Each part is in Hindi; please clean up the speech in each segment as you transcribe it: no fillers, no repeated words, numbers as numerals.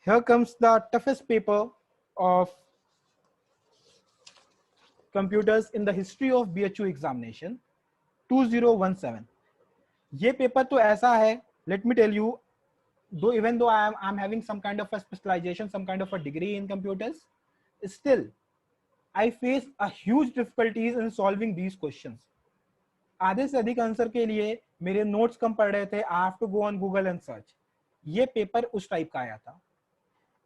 Here comes the toughest paper of computers in the history of BHU examination 2017. ये पेपर तो ऐसा है, let me tell you, though even though I'm having some kind of a specialization, some kind of a degree in computers, still I face a huge difficulties in solving these questions. आधे से अधिक आंसर के लिए मेरे नोट्स कम पड़ रहे थे. I have to go on Google and search. ये पेपर उस टाइप का आया था.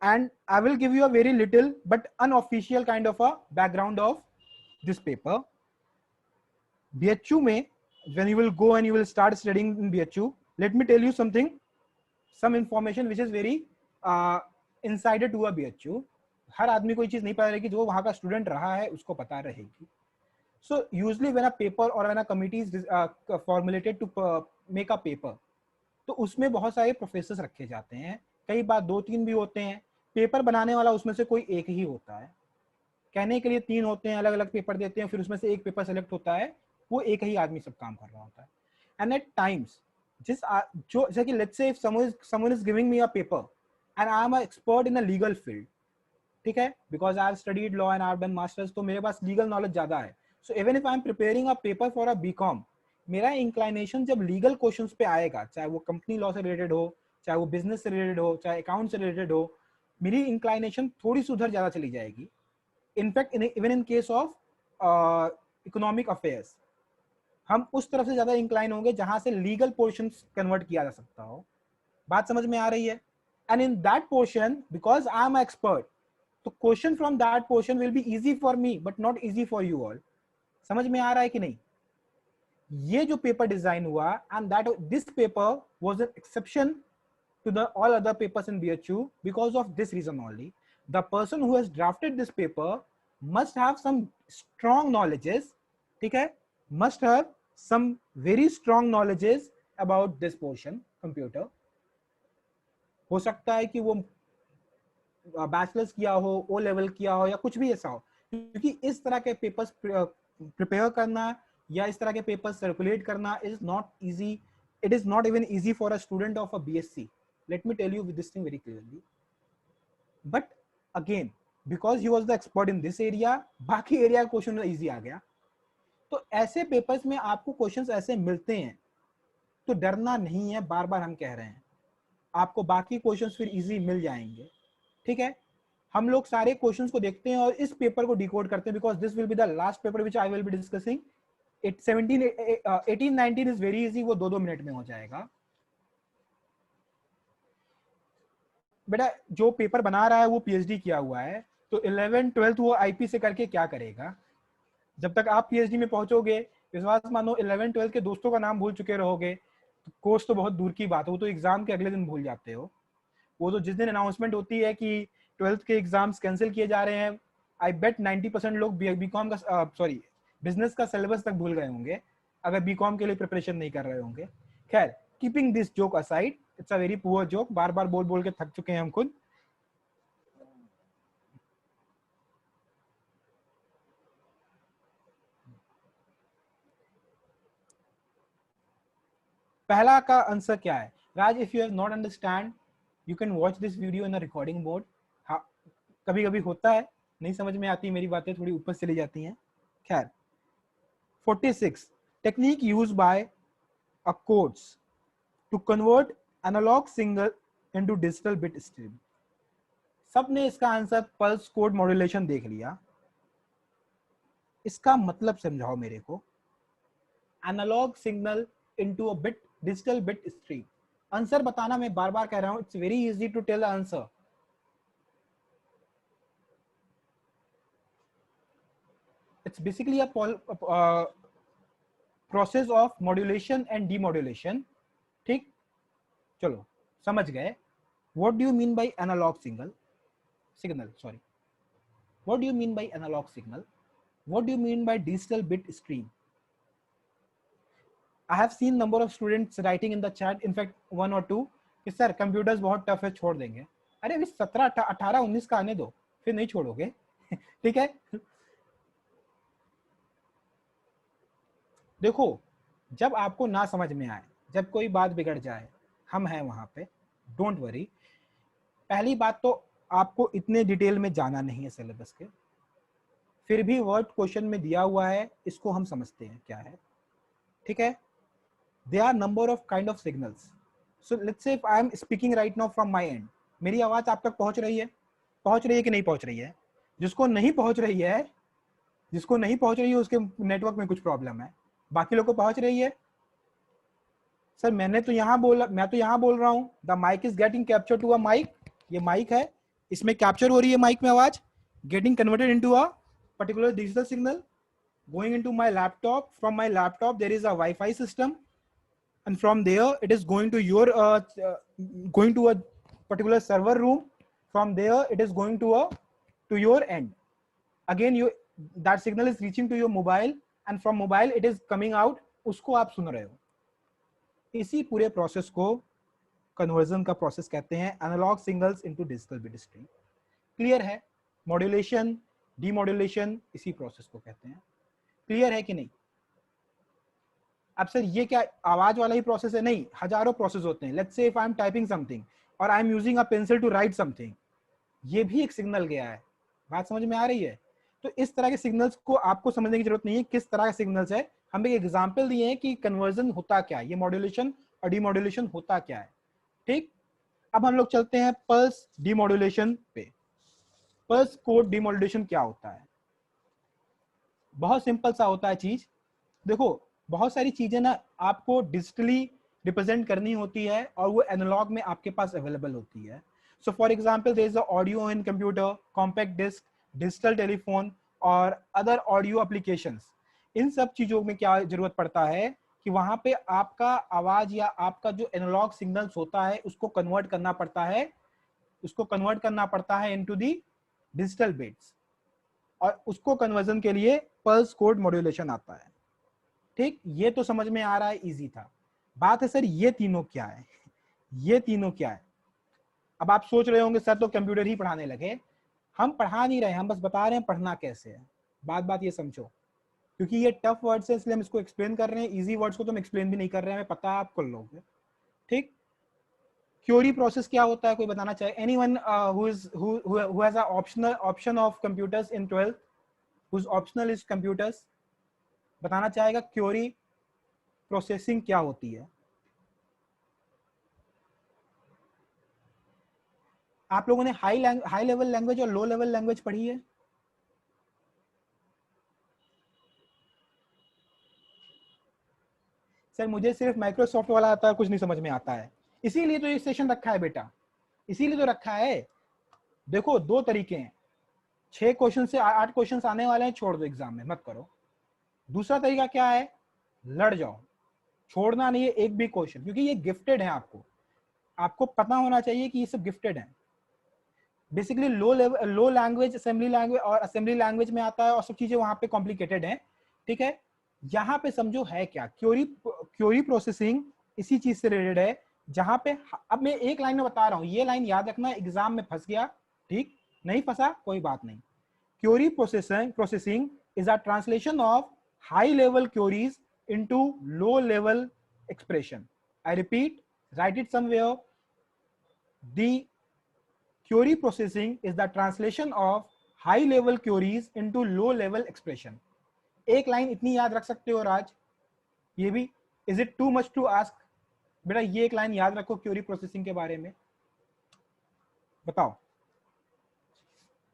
And I will give you a very little but unofficial kind of a background of this paper. BHU में, when you will go and you will start studying in BHU, let me tell you something, some information which is very insider to a BHU. हर आदमी को ये चीज नहीं पता रहेगी, जो वहां का स्टूडेंट रहा है उसको पता रहेगी. So usually when a paper or when a committee is formulated to make a paper, तो उसमें बहुत सारे प्रोफेसर्स रखे जाते हैं. कई बार 2-3 भी होते हैं. पेपर बनाने वाला उसमें से कोई एक ही होता है. कहने के लिए 3 होते हैं, अलग अलग पेपर देते हैं, फिर उसमें से एक पेपर सेलेक्ट होता है, वो एक ही आदमी सब काम कर रहा होता है. एंड एट टाइम्स जो जैसे कि let's say if someone is giving me a paper and I am a expert in a legal field, ठीक है, because I have studied law and I have done masters, तो मेरे पास लीगल नॉलेज ज्यादा है. So even if I am preparing a paper for a BCom, मेरा इंक्लाइनेशन जब लीगल क्वेश्चंस पे आएगा, चाहे वो कंपनी लॉ से रिलेटेड हो, चाहे वो बिजनेस से रिलेटेड हो, चाहे अकाउंट से रिलेटेड हो, मेरी इंक्लाइनेशन थोड़ी सी उधर ज्यादा चली जाएगी. In fact even in case of economic affairs, हम उस तरफ से ज्यादा इंक्लाइन होंगे जहां से लीगल पोर्शन कन्वर्ट किया जा सकता हो. बात समझ में आ रही है? And in that portion, because I am expert, तो question from that portion will be easy for me but not easy for you all. समझ में आ रहा है कि नहीं? ये जो पेपर डिजाइन हुआ, and that this paper was an exception to the all other papers in BHU because of this reason only. The person who has drafted this paper must have some strong knowledges, ठीक है, must have some very strong knowledges about this portion computer. हो सकता है कि वो बैचलर्स किया हो, ओ लेवल किया हो, या कुछ भी ऐसा हो, क्योंकि इस तरह के पेपर्स प्रिपेयर करना या इस तरह के पेपर्स सर्कुलेट करना is not easy. It is not even easy for a student of a BSc. Let me tell you this thing very clearly. But again, because he was the expert in this area, बाकी एरिया का क्वेश्चन इजी आ गया. तो ऐसे पेपर्स में आपको क्वेश्चंस ऐसे मिलते हैं, तो डरना नहीं है. बार बार हम कह रहे हैं, आपको बाकी क्वेश्चंस फिर इजी मिल जाएंगे. ठीक है, हम लोग सारे क्वेश्चंस को देखते हैं और इस पेपर को डिकोड करते हैं, because this will be the last paper which I will be discussing. 18-19 is very easy, वो 2-2 मिनट में हो जाएगा. बेटा जो पेपर बना रहा है वो PhD किया हुआ है, तो 11th-12th वो IP से करके क्या करेगा? जब तक आप PhD में पहुंचोगे, विश्वास मानो 11th-12th के दोस्तों का नाम भूल चुके रहोगे, तो कोर्स तो बहुत दूर की बात है, वो तो एग्जाम के अगले दिन भूल जाते हो. वो तो जिस दिन अनाउंसमेंट होती है कि 12th के एग्जाम्स कैंसिल किए जा रहे हैं, आई बेट 90% लोग बीकॉम का बिजनेस का सिलेबस तक भूल गए होंगे, अगर बीकॉम के लिए प्रिपरेशन नहीं कर रहे होंगे. खैर, keeping this joke aside, it's a very poor joke, बार बार बोल बोल के थक चुके हैं हम खुद. पहला का आंसर क्या है? Raj, if you have not understand, you can watch this video in a recording mode. हाँ, कभी कभी होता है, नहीं समझ में आती, मेरी बातें थोड़ी ऊपर चली जाती हैं. खैर, 46 technique use by a codes to convert analog signal into digital bit stream. सबने इसका आंसर पल्स कोड मॉड्यूलेशन देख लिया. इसका मतलब समझाओ मेरे को. Analogue signal into a bit digital bit stream. Answer बताना मैं बार बार कह रहा हूं, it's very easy to tell answer. It's basically a process of modulation and demodulation. ठीक, चलो समझ गए. What do you mean by analogue signal sorry what do you mean by analog signal? What do you mean by digital bit stream? I have seen number of students writing in the chat, in fact 1 or 2, कि सर कंप्यूटर्स बहुत टफ है, छोड़ देंगे. अरे अभी 17, 18, 19 का आने दो, फिर नहीं छोड़ोगे. ठीक है, देखो, जब आपको ना समझ में आए, जब कोई बात बिगड़ जाए, हम हैं वहां पे, डोंट वरी. पहली बात तो आपको इतने डिटेल में जाना नहीं है सिलेबस के, फिर भी वर्ड क्वेश्चन में दिया हुआ है, इसको हम समझते हैं क्या है, ठीक है। There are number of kind of signals. So let's say if I am speaking right now from my end, मेरी आवाज आप तक पहुंच रही है कि नहीं पहुंच रही है? जिसको नहीं पहुंच रही है उसके नेटवर्क में कुछ प्रॉब्लम है, बाकी लोग को पहुंच रही है। सर मैं तो यहाँ बोल रहा हूँ, the mic is getting capture to a mic, ये माइक है, इसमें कैप्चर हो रही है माइक में आवाज, getting converted into a particular digital signal, going into my laptop, from my laptop there is a wifi system, and from there it is going to your going to a particular server room, from there it is going to your end, again you that signal is reaching to your mobile and from mobile it is coming out, उसको आप सुन रहे हो। इसी पूरे प्रोसेस को कन्वर्जन का प्रोसेस कहते हैं, analogue signals into digital bit stream. Clear है? मॉड्यूलेशन, डीमॉड्यूलेशन, इसी प्रोसेस को कहते हैं। क्लियर है कि नहीं? अब सर ये क्या आवाज वाला ही प्रोसेस है? नहीं, हजारों प्रोसेस होते हैं। Let's say if I am typing something और I am using a pencil to write something, ये भी एक सिग्नल गया है। बात समझ में आ रही है? तो इस तरह के सिग्नल्स को आपको समझने की जरूरत नहीं है किस तरह के सिग्नल्स है, हम एक एग्जांपल दिए हैं कि कन्वर्जन होता क्या है, ये मॉड्यूलेशन और डीमॉड्यूलेशन होता क्या है। ठीक, अब हम लोग चलते हैं पल्स डीमॉड्यूलेशन पे। पल्स कोड डीमॉड्यूलेशन क्या होता है? बहुत सिंपल सा होता है चीज। देखो बहुत सारी चीजें ना आपको डिजिटली रिप्रेजेंट करनी होती है और वो एनालॉग में आपके पास अवेलेबल होती है। So for example there is a audio in computer, compact disc, digital telephone और अदर ऑडियो एप्लीकेशंस। इन सब चीजों में क्या जरूरत पड़ता है कि वहां पे आपका आवाज या आपका जो एनालॉग सिग्नल्स होता है उसको कन्वर्ट करना पड़ता है इनटू दी डिजिटल बिट्स, और उसको कन्वर्जन के लिए पल्स कोड मॉड्यूलेशन आता है। ठीक, ये तो समझ में आ रहा है, इजी था। बात है सर ये तीनों क्या है, ये तीनों क्या है? अब आप सोच रहे होंगे सर तो कंप्यूटर ही पढ़ाने लगे। हम पढ़ा नहीं रहे, हम बस बता रहे हैं पढ़ना कैसे है। बात ये समझो, क्योंकि ये टफ वर्ड्स है इसलिए हम इसको एक्सप्लेन कर रहे हैं, इजी वर्ड्स को तो हम एक्सप्लेन भी नहीं कर रहे हैं, हमें पता है आप कर लोगे। ठीक, क्यूरी प्रोसेस क्या होता है, कोई बताना चाहे? Anyone who has a option of computers in 12th, whose optional is computers, बताना चाहेगा क्यूरी प्रोसेसिंग क्या होती है? आप लोगों ने हाई लेवल लैंग्वेज और लो लेवल लैंग्वेज पढ़ी है? सर मुझे सिर्फ माइक्रोसॉफ्ट वाला आता है, कुछ नहीं समझ में आता है, इसीलिए तो ये सेशन रखा है बेटा, इसीलिए तो रखा है। देखो दो तरीके हैं, 6 क्वेश्चन से 8 क्वेश्चन आने वाले हैं, छोड़ दो एग्जाम में, मत करो। दूसरा तरीका क्या है, लड़ जाओ, छोड़ना नहीं है एक भी क्वेश्चन, क्योंकि ये गिफ्टेड है। आपको पता होना चाहिए कि ये सब गिफ्टेड है। बेसिकली लो लैंग्वेज असेंबली लैंग्वेज और असेंबली लैंग्वेज में आता है और सब चीजें वहां पे कॉम्प्लिकेटेड है। ठीक है, यहाँ पे समझो है क्या, क्यूरी प्रोसेसिंग इसी चीज से रिलेटेड है, जहां पे अब मैं एक लाइन में बता रहा हूँ, ये लाइन याद रखना, एग्जाम में फंस गया, ठीक, नहीं फंसा कोई बात नहीं। Query processing is a translation of high level queries into low level expression. I repeat, write it somewhere, the query processing is the translation of high level queries into low level expression। एक लाइन इतनी याद रख सकते हो राज, ये भी? Is it too much to ask? बेटा ये एक लाइन याद रखो क्यूरी प्रोसेसिंग के बारे में, बताओ।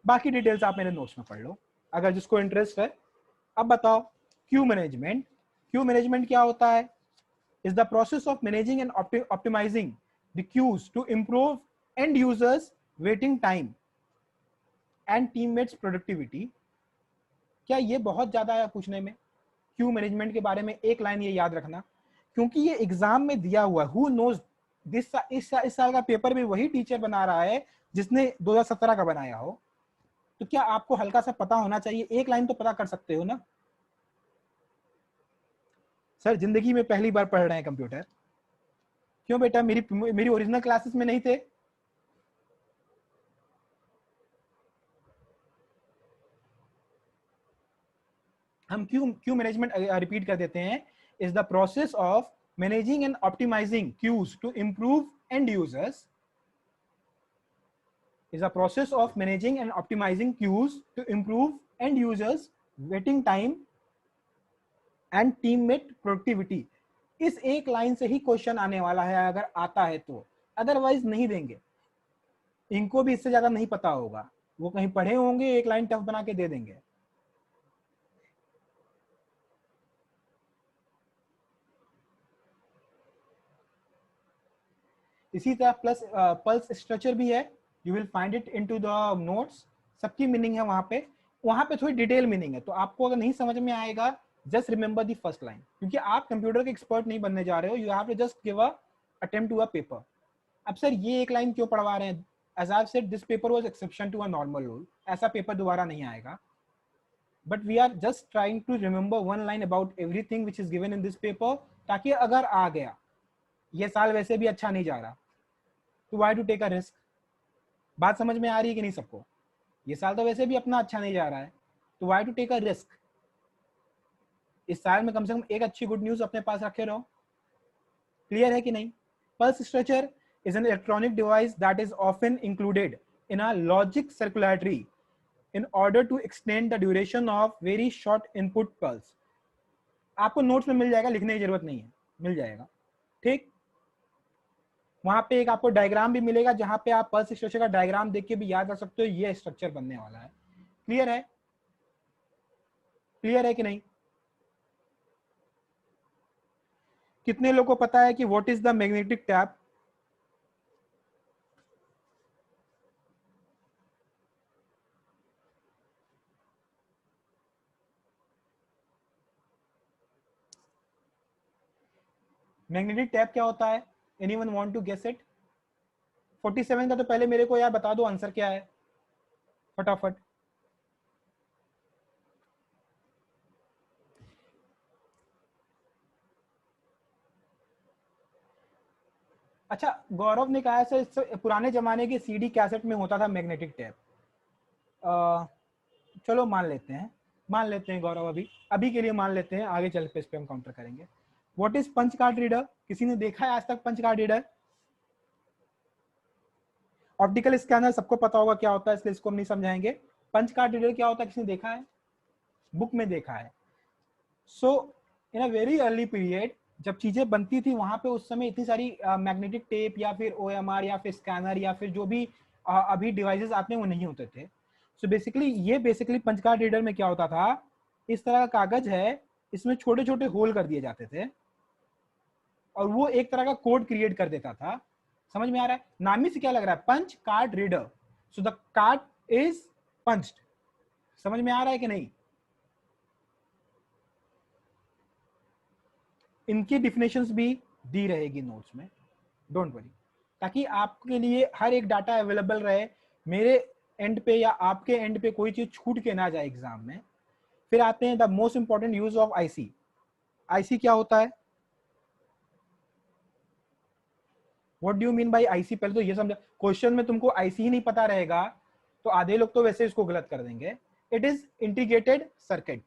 बाकी डिटेल्स आप मेरे नोट्स में पढ़ लो अगर जिसको इंटरेस्ट है। अब बताओ, क्यू मैनेजमेंट क्या होता है? is the process of managing and optimizing the queues to improve end users waiting time and teammates productivity। क्या ये बहुत ज्यादा है पूछने में? क्यू मैनेजमेंट के बारे में एक लाइन ये याद रखना, क्योंकि ये एग्जाम में दिया हुआ है। हु नोज दिस, इस साल का पेपर भी वही टीचर बना रहा है जिसने 2017 का बनाया हो, तो क्या आपको हल्का सा पता होना चाहिए? एक लाइन तो पता कर सकते हो ना? सर जिंदगी में पहली बार पढ़ रहे हैं कंप्यूटर। क्यों बेटा, मेरी ओरिजिनल क्लासेस में नहीं थे? हम क्यू मैनेजमेंट रिपीट कर देते हैं, is the process of managing and optimising queues to improve end users is a process of managing and optimizing queues to improve end users waiting time and teammate productivity. इस एक लाइन से ही क्वेश्चन आने वाला है अगर आता है तो, अदरवाइज नहीं देंगे। इनको भी इससे ज्यादा नहीं पता होगा, वो कहीं पढ़े होंगे, एक लाइन टफ बना के दे देंगे। इसी तरह प्लस पल्स स्ट्रक्चर भी है, you will find it into the notes, सबकी मीनिंग है वहां पे थोड़ी डिटेल मीनिंग है, तो आपको अगर नहीं समझ में आएगा just remember the first line, क्योंकि आप कंप्यूटर के एक्सपर्ट नहीं बनने जा रहे हो, you have to just give a attempt to a paper. अब सर ये एक लाइन क्यों पढ़वा रहे हैं? As I have said this paper was exception to a normal rule, ऐसा पेपर दोबारा नहीं आएगा, but we are just trying to remember one line about everything which is given in this paper, ताकि अगर आ गया, ये साल वैसे भी अच्छा नहीं जा रहा, तो why to take a risk. बात समझ में आ रही है कि नहीं सबको? ये साल तो वैसे भी अपना अच्छा नहीं जा रहा है, तो why to take a risk. इस साल में कम से कम एक अच्छी गुड न्यूज अपने पास रखे रहो। क्लियर है कि नहीं? Pulse structure is an electronic device that is often included in a logic circuitry in order to extend the duration of very short input pulse. आपको नोट्स में मिल जाएगा, लिखने की जरूरत नहीं है, मिल जाएगा, ठीक। वहां पे एक आपको डायग्राम भी मिलेगा, जहां पे आप पल्स स्ट्रक्चर का डायग्राम देख के भी याद रख सकते हो ये स्ट्रक्चर बनने वाला है। क्लियर है? क्लियर है कि नहीं? कितने लोगों को पता है कि what is the magnetic tape? Magnetic tape क्या होता है? Anyone want to guess it? 47 का तो पहले मेरे को यार बता दो आंसर क्या है फटाफट। अच्छा, गौरव ने कहा है सर पुराने जमाने के सीडी कैसेट में होता था मैग्नेटिक टैप। चलो मान लेते हैं गौरव, अभी अभी के लिए मान लेते हैं, आगे चल पे इस पे हम काउंटर करेंगे। What is punch card reader? किसी ने देखा है आज तक punch card reader? Optical scanner सबको पता होगा क्या होता है, इसलिए इसको हम नहीं समझाएंगे। पंच कार्ड रीडर क्या होता है, किसी ने देखा है? बुक में देखा है। सो इन अ वेरी अर्ली पीरियड जब चीजें बनती थी, वहां पे उस समय इतनी सारी मैग्नेटिक टेप या फिर OMR या फिर स्कैनर या फिर जो भी अभी डिवाइसेस आते हैं वो नहीं होते थे। So basically punch card reader में क्या होता था, इस तरह का कागज है, इसमें छोटे छोटे होल कर दिए जाते थे और वो एक तरह का कोड क्रिएट कर देता था। समझ में आ रहा है? नाम ही से क्या लग रहा है, punch card reader. So the card is punched. समझ में आ रहा है कि नहीं? इनकी डिफिनेशंस भी दी रहेगी नोट्स में, डोंट वरी, ताकि आपके लिए हर एक डाटा अवेलेबल रहे, मेरे एंड पे या आपके एंड पे कोई चीज छूट के ना जाए एग्जाम में। फिर आते हैं the most important use of IC. IC क्या होता है? What do you mean bye IC? पहले तो ये समझा, क्वेश्चन में तुमको आईसी ही नहीं पता रहेगा तो आधे लोग तो वैसे इसको गलत कर देंगे। इट इज इंटीग्रेटेड सर्किट,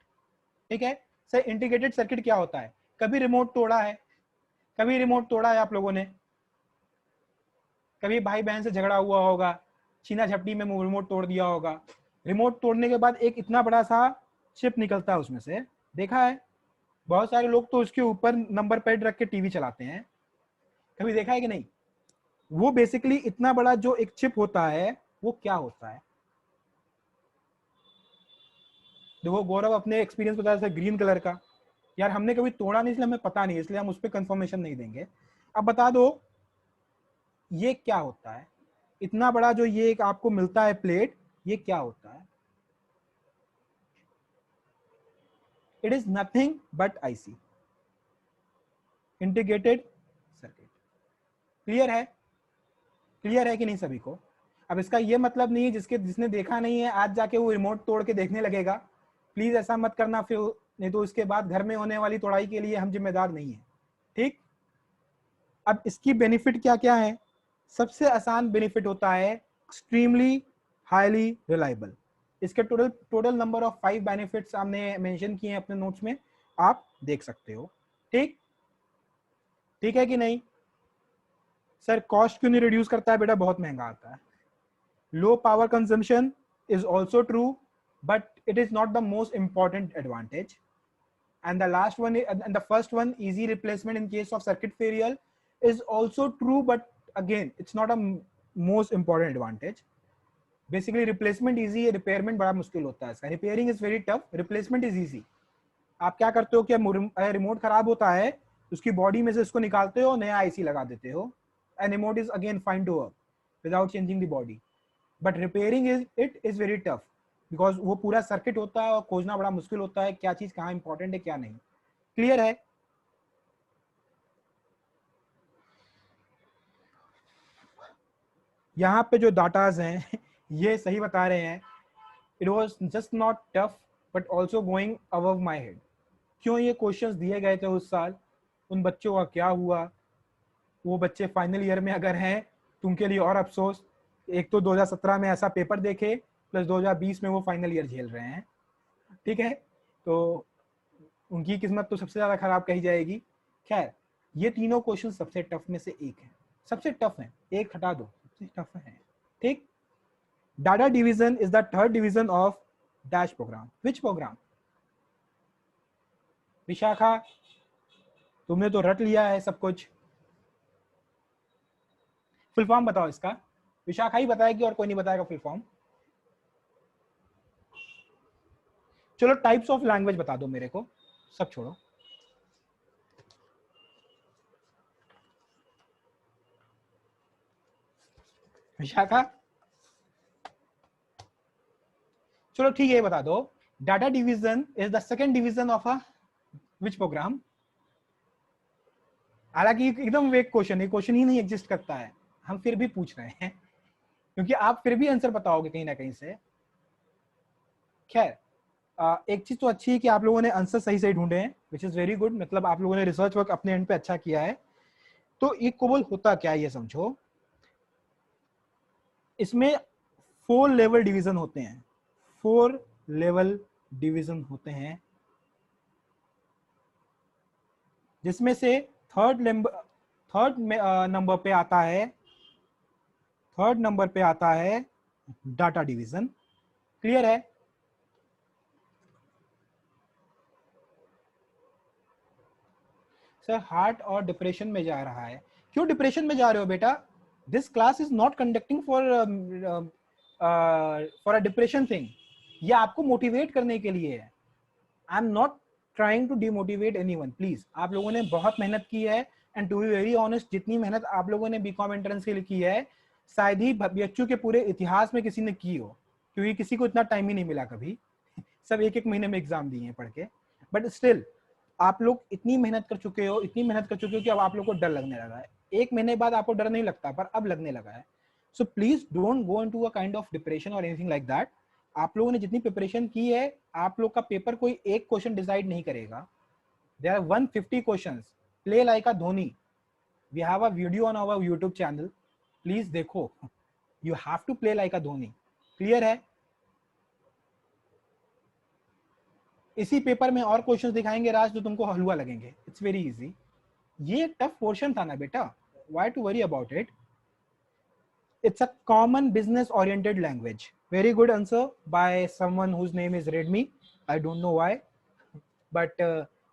ठीक है सर। इंटीग्रेटेड सर्किट क्या होता है? कभी रिमोट तोड़ा है? कभी रिमोट तोड़ा है आप लोगों ने? कभी भाई बहन से झगड़ा हुआ होगा, छीना झपटी में रिमोट तोड़ दिया होगा। रिमोट तोड़ने के बाद एक इतना बड़ा सा चिप निकलता है उसमें से, देखा है? बहुत सारे लोग तो उसके ऊपर नंबर पैड रख के टीवी चलाते हैं, कभी देखा है कि नहीं? वो बेसिकली इतना बड़ा जो एक चिप होता है वो क्या होता है? देखो गौरव अपने एक्सपीरियंस बता रहा था ग्रीन कलर का, यार हमने कभी तोड़ा नहीं इसलिए हमें पता नहीं, इसलिए हम उस पर कंफर्मेशन नहीं देंगे। अब बता दो ये क्या होता है? इतना बड़ा जो ये एक आपको मिलता है प्लेट, ये क्या होता है? It is nothing but IC, integrated circuit. Clear है? क्लियर है कि नहीं सभी को? अब इसका ये मतलब नहीं है जिसने देखा नहीं है आज जाके वो रिमोट तोड़ के देखने लगेगा, प्लीज ऐसा मत करना, फिर नहीं तो इसके बाद घर में होने वाली तोड़ाई के लिए हम जिम्मेदार नहीं है, ठीक। अब इसकी बेनिफिट क्या क्या है? सबसे आसान बेनिफिट होता है एक्सट्रीमली हाईली रिलायबल। इसके टोटल नंबर ऑफ 5 बेनिफिट्स हमने मेंशन किए हैं अपने नोट्स में, आप देख सकते हो, ठीक। ठीक है कि नहीं? सर कॉस्ट क्यों नहीं रिड्यूस करता है बेटा? बहुत महंगा आता है। Low power consumption is also true, but it is not the most important advantage. And the last one, and the first one, easy replacement in case of circuit failure, is also true, but again, it's not a most important advantage. Basically, replacement easy है, repairment बड़ा मुश्किल होता है इसका. Repairing is very tough, replacement is easy. आप क्या करते हो कि रिमोट खराब होता है, उसकी बॉडी में से उसको निकालते हो, नया आईसी लगा देते हो, and remote is again fine to work without changing the body. But repairing is very tough because वो पूरा सर्किट होता है और खोजना बड़ा मुश्किल होता है, क्या चीज कहाँ इंपॉर्टेंट है क्या नहीं. क्लियर है? यहाँ पे जो डाटाज हैं ये सही बता रहे हैं. It was just not tough but also going above my head. क्यों ये क्वेश्चंस दिए गए थे उस साल, उन बच्चों का क्या हुआ, वो बच्चे फाइनल ईयर में अगर हैं तो उनके लिए और अफसोस. एक तो 2017 में ऐसा पेपर देखे, प्लस 2020 में वो फाइनल ईयर झेल रहे हैं. ठीक है, तो उनकी किस्मत तो सबसे ज्यादा खराब कही जाएगी. खैर, ये तीनों क्वेश्चन सबसे टफ में से एक है, सबसे टफ है, एक हटा दो, सबसे टफ है. ठीक. Data division is the third division of dash program. Which program? Vishakha, तुमने तो रट लिया है सब कुछ. फुल फॉर्म बताओ इसका. विशाखा ही बताएगी और कोई नहीं बताएगा फुल फॉर्म. चलो टाइप्स ऑफ लैंग्वेज बता दो मेरे को, सब छोड़ो. विशाखा, चलो ठीक है, बता दो. Data division is the second division of a which programme. हालांकि एकदम वेग क्वेश्चन है, क्वेश्चन ही नहीं एग्जिस्ट करता है, हम फिर भी पूछ रहे हैं क्योंकि आप फिर भी आंसर बताओगे कहीं ना कहीं से. खैर, एक चीज तो अच्छी है कि आप लोगों ने आंसर सही सही ढूंढे हैं, विच इज वेरी गुड. मतलब आप लोगों ने रिसर्च वर्क अपने एंड पे अच्छा किया है. तो ये कोबोल होता क्या है ये समझो. इसमें 4 लेवल डिवीजन होते हैं, 4 लेवल डिवीजन होते हैं, जिसमें से थर्ड नंबर पे आता है, थर्ड नंबर पे आता है डाटा डिवीजन. क्लियर है? सर हार्ट और डिप्रेशन में जा रहा है. क्यों डिप्रेशन में जा रहे हो बेटा? This class is not conducting for a depression thing. ये आपको मोटिवेट करने के लिए है. I am not trying to demotivate anyone. Please, आप लोगों ने बहुत मेहनत की है, and to be very honest, जितनी मेहनत आप लोगों ने बीकॉम एंट्रेंस के लिए की है, शायद ही बीएचयू के पूरे इतिहास में किसी ने की हो, क्योंकि किसी को इतना टाइम ही नहीं मिला कभी. सब एक एक महीने में एग्जाम दिए हैं पढ़ के. बट स्टिल आप लोग इतनी मेहनत कर चुके हो, इतनी मेहनत कर चुके हो कि अब आप लोग को डर लगने लगा है. एक महीने बाद आपको डर नहीं लगता, पर अब लगने लगा है. So please don't go into a kind of depression और एनीथिंग लाइक दैट. आप लोगों ने जितनी प्रिपरेशन की है, आप लोग का पेपर कोई एक क्वेश्चन डिसाइड नहीं करेगा. There are 150 questions. Play like a Dhoni. We have a video on our YouTube channel, please देखो. You have to play like a Dhoni. Clear है? इसी पेपर में और क्वेश्चंस दिखाएंगे राज, जो तुमको हलवा लगेंगे. It's very easy. ये टफ पोर्शन था ना बेटा, why to worry about it. It's a common business oriented language. Very good answer by someone whose name is Redmi. I don't know why, but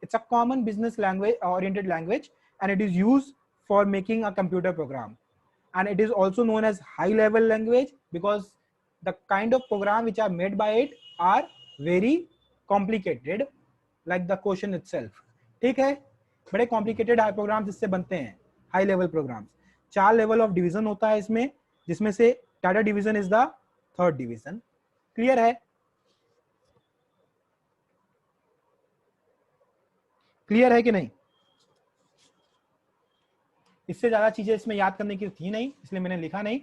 it's a common business language oriented language, and it is used for making a computer program. And it is also known as high level language because the kind of program which are made by it are very complicated, like the question itself. ठीक है, बड़े complicated high programs इससे बनते हैं, high level programs. 4 level of division होता है इसमें, जिसमें से data division is the third division. Clear है? क्लियर है कि नहीं? इससे ज्यादा चीजें इसमें याद करने की थी नहीं, इसलिए मैंने लिखा नहीं.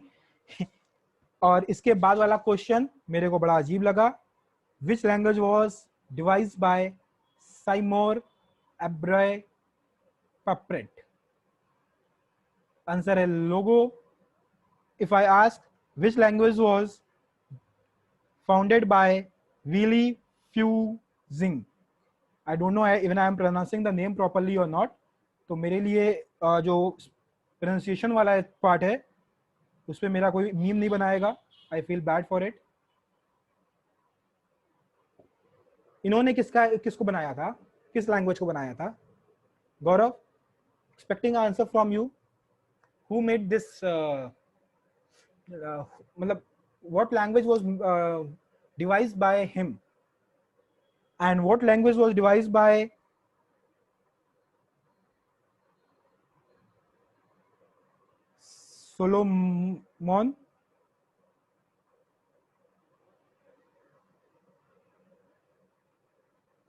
और इसके बाद वाला क्वेश्चन मेरे को बड़ा अजीब लगा. Which language was devised by Seymour एब्रे पप्रेट? आंसर है Logo. If I ask which language was founded by Willy Fusing, I don't know even I am pronouncing the name properly or not. तो मेरे लिए जो pronunciation वाला पार्ट है, उस पर मेरा कोई मीम नहीं बनाएगा. I feel bad for it. इन्होंने किसको बनाया था, किस लैंग्वेज को बनाया था? गौरव, expecting an answer from you. Who made this? मतलब what language was devised by him, and what language was devised by Solomon?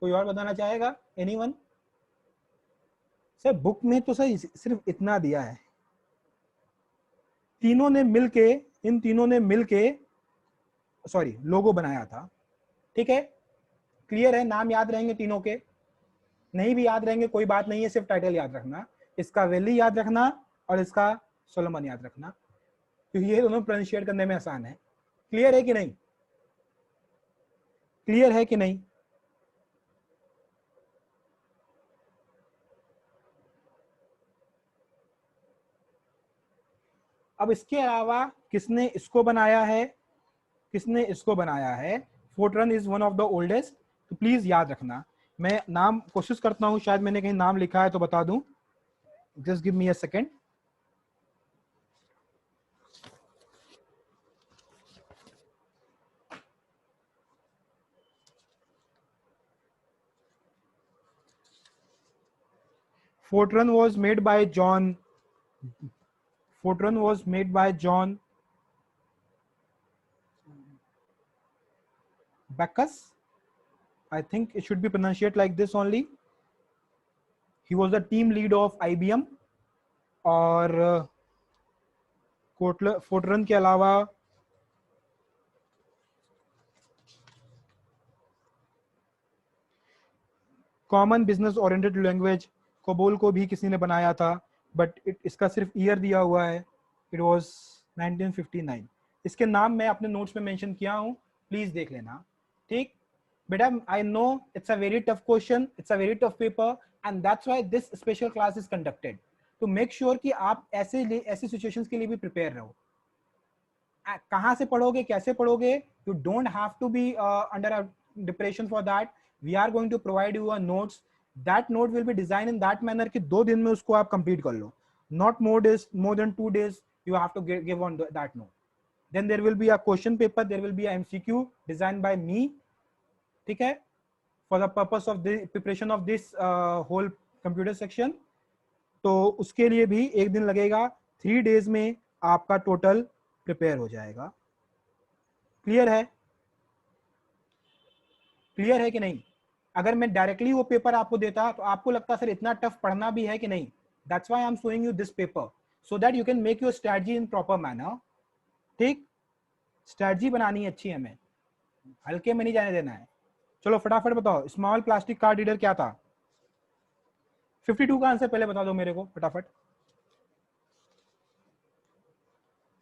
कोई और बताना चाहेगा? एनीवन? सर बुक में तो सर सिर्फ इतना दिया है, इन तीनों ने मिलके सॉरी लोगो बनाया था, ठीक है? क्लियर है? नाम याद रहेंगे तीनों के, नहीं भी याद रहेंगे कोई बात नहीं है, सिर्फ टाइटल याद रखना, इसका वेली याद रखना और इसका सोलोमन याद रखना, क्योंकि ये दोनों प्रोनाउंशिएट करने में आसान है। क्लियर है कि नहीं? क्लियर है कि नहीं? अब इसके अलावा किसने इसको बनाया है, किसने इसको बनाया है? Fortran is one of the oldest, तो प्लीज याद रखना। मैं नाम कोशिश करता हूं, शायद मैंने कहीं नाम लिखा है तो बता दूं, just give me a second. Fortran was made by John. Fortran was made by John Bacchus. I think it should be pronounced like this only. He was the team lead of IBM. और Fortran के अलावा common business oriented language COBOL को भी किसी ने बनाया था, बट इसका सिर्फ ईयर दिया हुआ है, इट वाज 1959। इसके नाम मैं अपने नोट्स में मेंशन किया हूं, प्लीज देख लेना, ठीक बेटा? I know it's a very tough question, it's a very tough paper, and that's why this special class is conducted to make sure कि आप ऐसे सिचुएशंस के लिए भी प्रिपेयर रहो। कहाँ से पढ़ोगे, कैसे पढ़ोगे, you don't have to be under a depression for that. We are going to provide you a notes, that note will be design in that manner कि 2 दिन में उसको आप कंप्लीट कर लो, not more than 2 days you have to give on that note. Then there will be a question paper, there will be a MCQ designed by me, ठीक है, for the purpose of the preparation of this whole computer section। तो उसके लिए भी 1 दिन लगेगा, 3 days में आपका टोटल प्रिपेयर हो जाएगा। क्लियर है? क्लियर है कि नहीं? अगर मैं डायरेक्टली वो पेपर आपको देता तो आपको लगता सर इतना टफ पढ़ना भी है कि नहीं? That's why I am showing you this paper so that you can make your strategy in proper manner, ठीक? स्ट्रेटजी बनानी है अच्छी, हमें हल्के में नहीं जाने देना है। चलो फटाफट बताओ, स्मॉल प्लास्टिक कार्ड रीडर क्या था? 52 का आंसर पहले बता दो मेरे को फटाफट।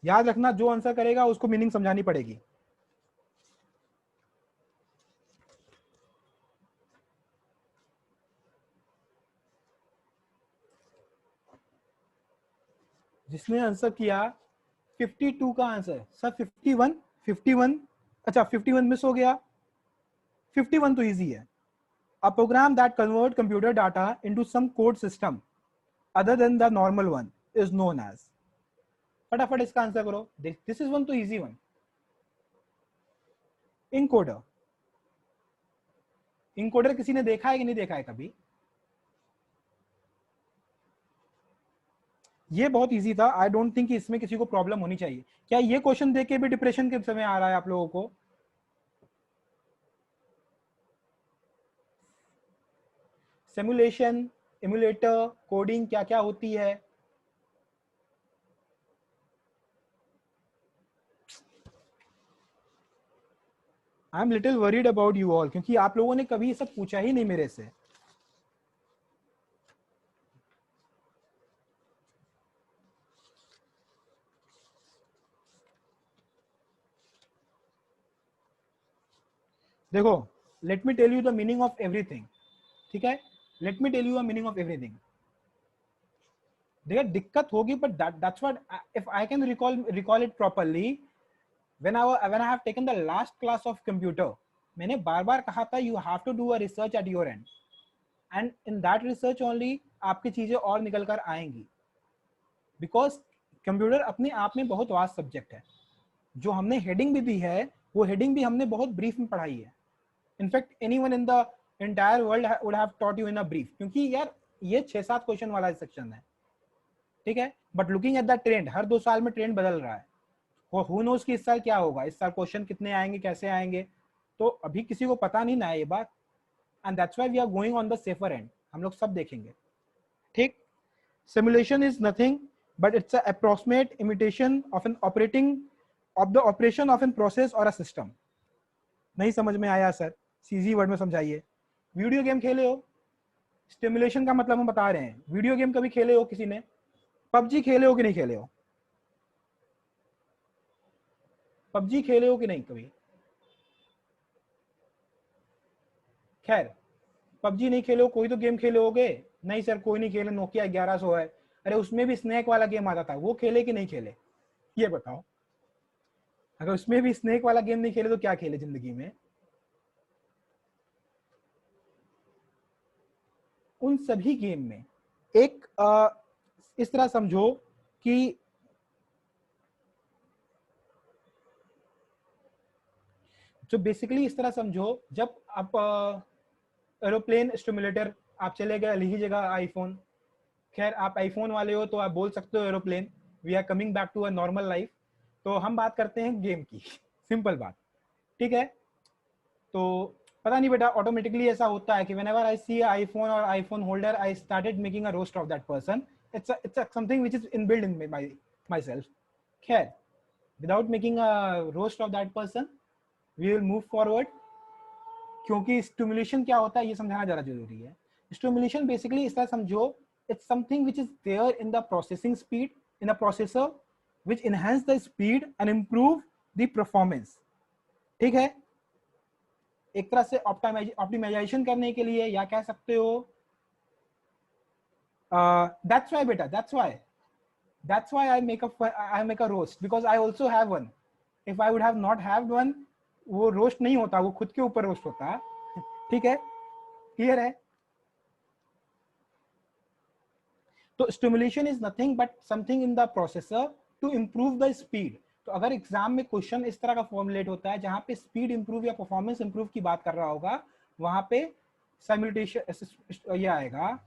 याद रखना, जो आंसर करेगा उसको मीनिंग समझानी पड़ेगी। जिसने आंसर किया 52 का आंसर, सर 51 अच्छा 51 मिस हो गया, 51 तो इजी है। A program that convert computer data into some code system other than the normal one is known as। फटाफट इसका आंसर करो, दिस इज वन तो इजी वन। इनकोडर। इनकोडर किसी ने देखा है कि नहीं देखा है कभी? ये बहुत इजी था, आई डोंट थिंक इसमें किसी को प्रॉब्लम होनी चाहिए। क्या ये क्वेश्चन देख के भी डिप्रेशन के समय आ रहा है आप लोगों को? सिमुलेशन, इमुलेटर, कोडिंग क्या क्या होती है? I am little worried about you all, क्योंकि आप लोगों ने कभी ये सब पूछा ही नहीं मेरे से। देखो, let me tell you the meaning of everything, ठीक है? Let me tell you the meaning of everything. देखिए दिक्कत होगी, but that's what, if I can recall it properly, when I have taken the last class of computer, मैंने बार बार कहा था you have to do a research at your end, and in that research only आपकी चीजें और निकल कर आएंगी, because कंप्यूटर अपने आप में बहुत वास्ट सब्जेक्ट है. जो हमने हेडिंग भी दी है वो हेडिंग भी हमने बहुत ब्रीफ में पढ़ाई है. In fact anyone in the entire world would have taught you in a brief, क्योंकि यार ये 6-7 क्वेश्चन वाला सेक्शन है, ठीक है. But looking at the trend, हर 2 साल में ट्रेंड बदल रहा है. हु नोस कि इस साल क्या होगा, इस साल क्वेश्चन कितने आएंगे, कैसे आएंगे, तो अभी किसी को पता नहीं ना है ये बात. And that's why we are going on the safer end. हम लोग सब देखेंगे, ठीक. Simulation is nothing but it's an approximate imitation of the operation of a process or a system. नहीं समझ में आया सर, सीधी वर्ड में समझाइए. वीडियो गेम खेले हो, स्टिमुलेशन का मतलब हम बता रहे हैं. वीडियो गेम कभी खेले हो किसी ने? पबजी खेले हो कि नहीं खेले हो? पबजी खेले हो कि नहीं कभी? खैर, पबजी नहीं खेले हो, कोई तो गेम खेले होगे. नहीं सर कोई नहीं खेले, नोकिया 1100 है. अरे उसमें भी स्नेक वाला गेम आता था, वो खेले कि नहीं खेले, ये बताओ. अगर उसमें भी स्नेक वाला गेम नहीं खेले तो क्या खेले जिंदगी में? उन सभी गेम में एक इस तरह समझो कि जो बेसिकली इस तरह समझो, जब आप एरोप्लेन स्टिमुलेटर आप चले गए ली जगह आईफोन. खैर आप आईफोन वाले हो तो आप बोल सकते हो aeroplane. We are coming back to a normal life. तो हम बात करते हैं गेम की, सिंपल बात, ठीक है. तो पता नहीं बेटा, ऑटोमेटिकली ऐसा होता है कि whenever I see आईफोन और iPhone holder, I started making a roast of that person. It's something which is inbuilt in myself. खैर, without making a roast of that person, we will move forward. क्योंकि स्टिमुलेशन क्या होता है ये समझाना ज़्यादा जरूरी है. स्टिमुलेशन बेसिकली इस तरह समझो, it's something which is there in the processing speed in a processor which enhance the speed and improve the performance. ठीक है, एक तरह से ऑप्टिमाइजेशन करने के लिए, या कह सकते हो that's why beta, that's why I make a roast, because I also have one. If I would have not have one, वो रोस्ट नहीं होता, वो खुद के ऊपर रोस्ट होता. ठीक है, क्लियर है. तो stimulation is nothing but something in the processor to improve the speed. तो अगर एग्जाम में क्वेश्चन इस तरह का फॉर्मुलेट होता है जहां पे स्पीड इंप्रूव या परफॉर्मेंस इंप्रूव की बात कर रहा होगा, वहां पे सिमुलेशन ये आएगा,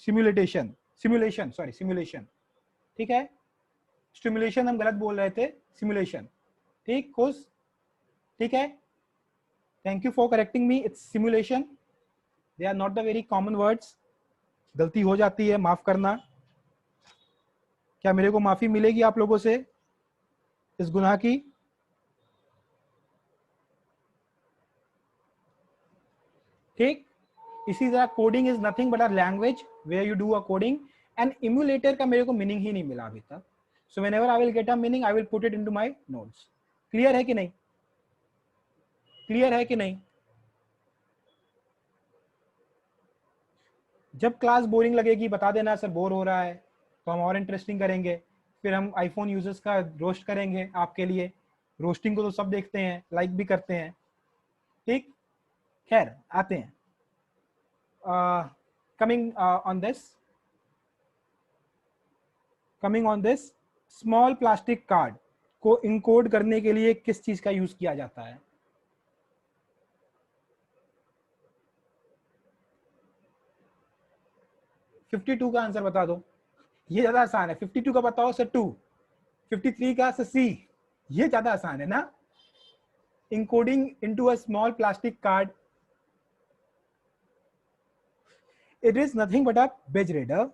सिमुलेशन. ठीक है, स्टिमुलेशन हम गलत बोल रहे थे, सिमुलेशन. ठीक खुश, ठीक है. Thank you for correcting me. It's simulation. They are not the very common words. गलती हो जाती है, माफ करना. क्या मेरे को माफी मिलेगी आप लोगों से इस गुनाह की? ठीक. इसी तरह coding is nothing but a language where you do a coding. And emulator का मेरे को मीनिंग ही नहीं मिला अभी तक. So whenever I will get a meaning I will put it into my notes. Clear है कि नहीं? क्लियर है कि नहीं? जब क्लास बोरिंग लगेगी बता देना सर बोर हो रहा है, तो हम और इंटरेस्टिंग करेंगे. फिर हम आईफोन यूजर्स का रोस्ट करेंगे आपके लिए. रोस्टिंग को तो सब देखते हैं, लाइक भी करते हैं. ठीक. खैर आते हैं. Coming on this small plastic card को इनकोड करने के लिए किस चीज का यूज किया जाता है? $52 का आंसर बता दो. ये ज्यादा आसान है. 52 का बताओ सर 2, 53 का सर C. ये ज्यादा आसान है ना. Encoding into a small plastic card. It is nothing but a badge reader.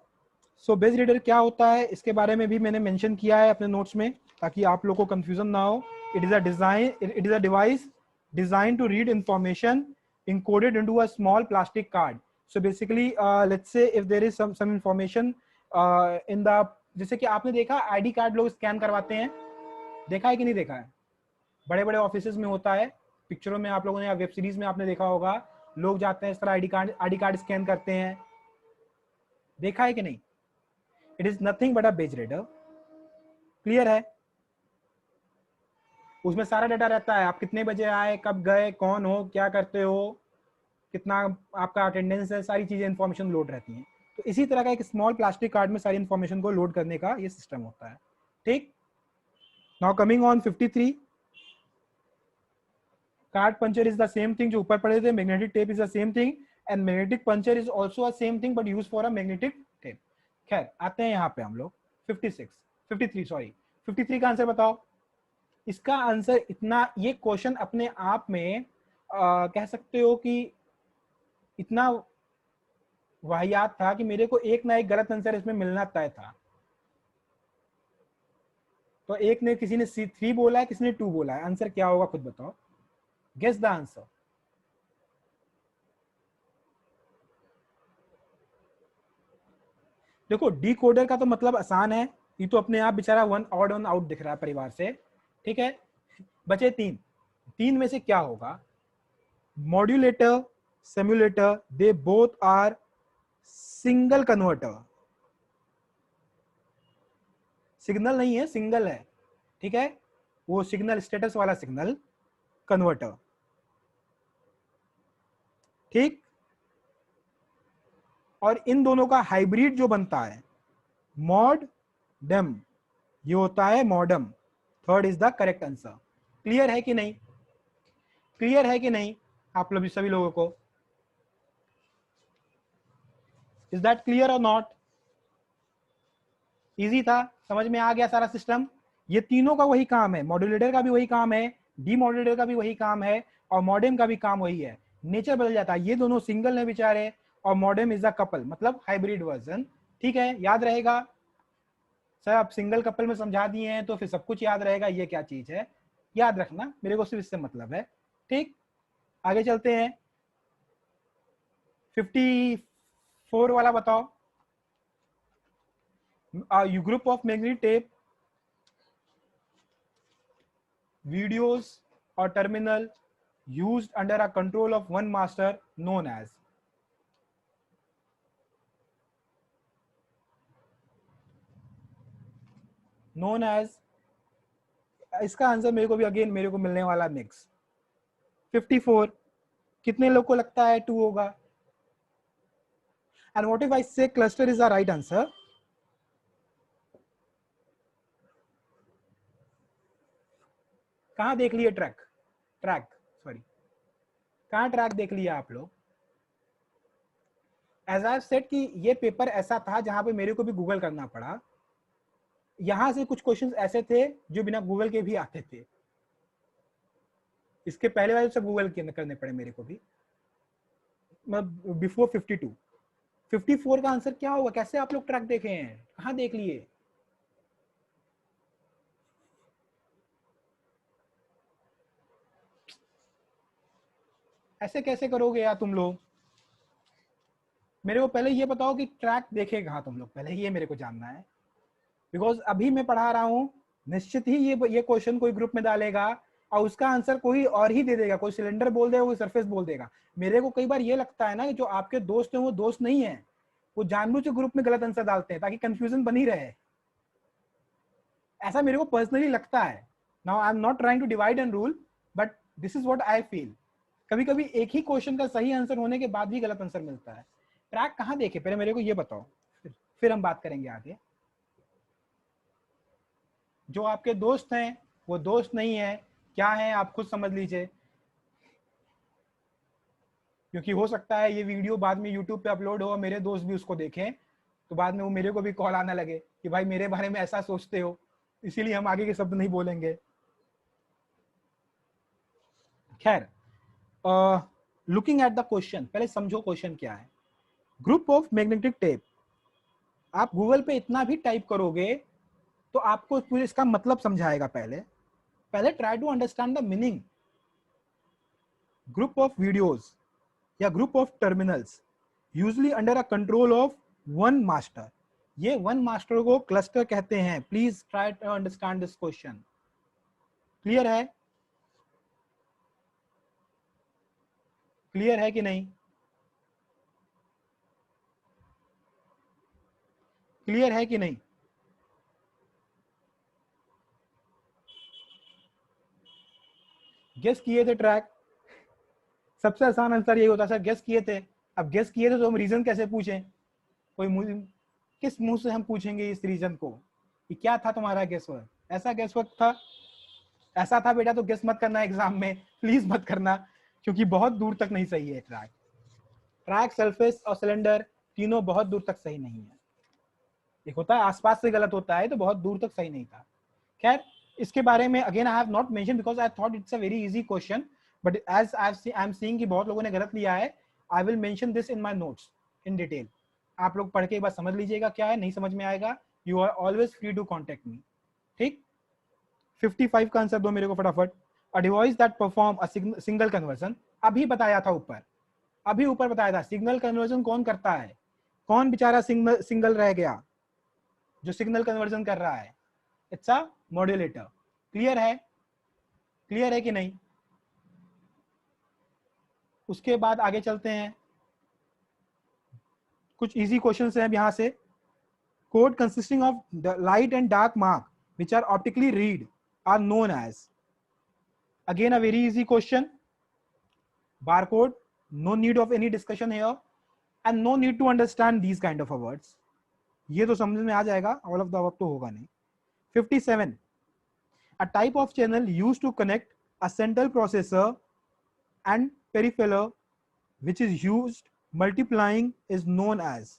So badge reader क्या होता है इसके बारे में भी मैंने मेंशन किया है अपने नोट्स में, ताकि आप लोगों को कंफ्यूजन ना हो. It is a device design to read information encoded into a small plastic card. So basically let's say if there is some information in the, जैसे कि आपने देखा आईडी कार्ड लोग स्कैन करवाते हैं, देखा है कि नहीं देखा है? बड़े बड़े ऑफिसेज में होता है, पिक्चरों में आप लोगों ने या वेब सीरीज में आपने देखा होगा, लोग जाते हैं इस तरह आईडी कार्ड स्कैन करते हैं. देखा है कि नहीं? It is nothing but a page reader. Clear है? उसमें सारा डाटा रहता है, आप कितने बजे आए, कब गए, कौन हो, क्या करते हो, कितना आपका अटेंडेंस है, सारी चीजें इंफॉर्मेशन लोड रहती हैं। तो इसी तरह का एक स्मॉल प्लास्टिक कार्ड में सारी इंफॉर्मेशन को लोड करने का ये सिस्टम होता है। ठीक, now coming on 53, card puncture is the same thing जो ऊपर पढ़े थे, magnetic tape is the same thing, and magnetic puncture is also a same thing but use for a magnetic tape. खैर आते हैं यहाँ पे हम लोग 56 53 सॉरी 53 का आंसर बताओ। इसका आंसर इतना, ये क्वेश्चन अपने आप में कह सकते हो कि इतना वाहियात था कि मेरे को एक ना एक गलत आंसर इसमें मिलना तय था। तो एक ने, किसी ने C3 बोला है, किसी ने 2 बोला है, आंसर क्या होगा खुद बताओ, गेस द आंसर। देखो डी कोडर का तो मतलब आसान है, ये तो अपने आप बेचारा वन ऑड वन आउट दिख रहा है परिवार से। ठीक है, बचे 3, 3 में से क्या होगा, modulator, simulator, they both are single converter, signal नहीं है, सिंगल है। ठीक है, वो सिग्नल स्टेटस वाला सिग्नल कन्वर्टर। ठीक, और इन दोनों का हाइब्रिड जो बनता है मॉड डेम, ये होता है modem. Third is the correct answer. Clear है कि नहीं, क्लियर है कि नहीं आप लोग सभी लोगों को, इज दैट क्लियर और नॉट? इजी था, समझ में आ गया सारा सिस्टम। ये तीनों का वही काम है, मॉड्यूलेटर का भी वही काम है, डीमॉड्यूलेटर का भी वही काम है, और मॉडेम का भी काम वही है। नेचर बदल जाता है, ये दोनों सिंगल है बेचारे, और मॉडेम इज अ कपल, मतलब हाइब्रिड वर्जन। ठीक है, याद रहेगा सर, आप सिंगल कपल में समझा दिए हैं तो फिर सब कुछ याद रहेगा, ये क्या चीज है याद रखना, मेरे को सिर्फ इससे मतलब है। ठीक, आगे चलते हैं, 54 वाला बताओ। You group of magnetic tape videos or terminal used under a control of one master known as इसका आंसर मेरे को भी अगेन मेरे को मिलने वाला मिक्स 54। कितने लोग को लगता है 2 होगा? एंड व्हाट इफ आई से cluster is the right answer? कहां देख लिए ट्रैक, ट्रैक सॉरी, कहां ट्रैक देख लिया आप लोग? एज आई सेड कि ये पेपर ऐसा था जहां पे मेरे को भी गूगल करना पड़ा। यहां से कुछ क्वेश्चंस ऐसे थे जो बिना गूगल के भी आते थे, इसके पहले वाले सब गूगल करने पड़े मेरे को भी। बिफोर 52, 54 का आंसर क्या होगा? कैसे आप लोग ट्रैक देखे हैं, कहां देख लिए? ऐसे कैसे करोगे यार तुम लोग? मेरे को पहले ये बताओ कि ट्रैक देखे कहाँ तुम लोग, पहले ये मेरे को जानना है। बिकॉज अभी मैं पढ़ा रहा हूँ, निश्चित ही ये क्वेश्चन कोई ग्रुप में डालेगा और उसका आंसर कोई और ही दे देगा, कोई सिलेंडर बोल देगा, कोई सरफेस बोल देगा। मेरे को कई बार ये लगता है ना कि जो आपके दोस्त हैं वो दोस्त नहीं है, वो जानबूझ के ग्रुप में गलत आंसर डालते हैं ताकि कंफ्यूजन बनी रहे। ऐसा मेरे को पर्सनली लगता है। Now I am not trying to divide and rule, but this is what I feel. कभी कभी एक ही क्वेश्चन का सही आंसर होने के बाद भी गलत आंसर मिलता है। ट्रैक कहाँ देखे पहले मेरे को ये बताओ, फिर हम बात करेंगे आगे। जो आपके दोस्त हैं वो दोस्त नहीं है, क्या है आप खुद समझ लीजिए। क्योंकि हो सकता है ये वीडियो बाद में यूट्यूब पे अपलोड हो और मेरे दोस्त भी उसको देखें, तो बाद में वो मेरे को भी कॉल आने लगे कि भाई मेरे बारे में ऐसा सोचते हो, इसीलिए हम आगे के शब्द नहीं बोलेंगे। खैर, लुकिंग एट द क्वेश्चन, पहले समझो क्वेश्चन क्या है। ग्रुप ऑफ मैग्नेटिक टेप, आप गूगल पे इतना भी टाइप करोगे तो आपको पूरे इसका मतलब समझाएगा। पहले पहले try to understand the meaning. Group of videos या group of terminals usually under a control of one master, ये वन मास्टर को क्लस्टर कहते हैं। Please try to understand this question. Clear है, क्लियर है कि नहीं, क्लियर है कि नहीं? गेस किए थे ट्रैक, सबसे आसान आंसर यही होता है सर, गेस किए थे। अब गेस किए थे तो हम रीजन कैसे पूछें, कोई किस मुंह से हम पूछेंगे इस रीजन को कि क्या था तुम्हारा गेस वर्क, ऐसा गेस वर्क था, ऐसा था बेटा, तो गेस मत करना एग्जाम में, प्लीज मत करना, क्योंकि बहुत दूर तक नहीं सही है ट्रैक। ट्रैक, सरफेस और सिलेंडर तीनों बहुत दूर तक सही नहीं है। एक होता है आसपास से गलत होता है, तो बहुत दूर तक सही नहीं था। खैर, इसके बारे में again I have not mention because I thought it's a very easy question, but as I am seeing कि बहुत लोगों ने गलत लिया है, I will mention this in my notes in detail. आप लोग पढ़ के एक बार समझ लीजिएगा क्या है, नहीं समझ में आएगा you are always free to contact me. ठीक, 55 का आंसर दो मेरे को फटाफट। A device that perform a single conversion, अभी बताया था ऊपर, अभी ऊपर बताया था सिग्नल कन्वर्जन कौन करता है, कौन बेचारा सिंगल रह गया जो सिग्नल कन्वर्जन कर रहा है, इट्स अ मॉड्यूलेटर। क्लियर है, क्लियर है कि नहीं? उसके बाद आगे चलते हैं, कुछ इजी क्वेश्चंस हैं यहां से। Code consisting of light and dark mark which are optically read are known as, again a very easy question, barcode, no need of any discussion here and no need to understand these kind of words, ये तो समझ में आ जाएगा, all of the above तो होगा नहीं। 57, a type of channel used to connect a central processor and peripheral which is used multiplying is known as,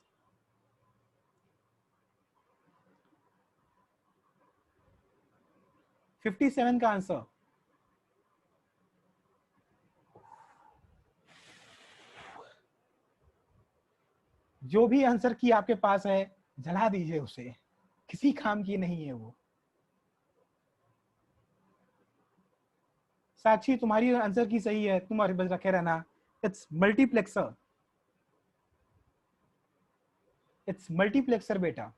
57 का आंसर, जो भी आंसर की आपके पास है जला दीजिए उसे, किसी काम की नहीं है वो। साक्षी तुम्हारी आंसर की सही है, तुम्हारे बस रखे रहना, इट्स मल्टीप्लेक्सर, इट्स मल्टीप्लेक्सर बेटा।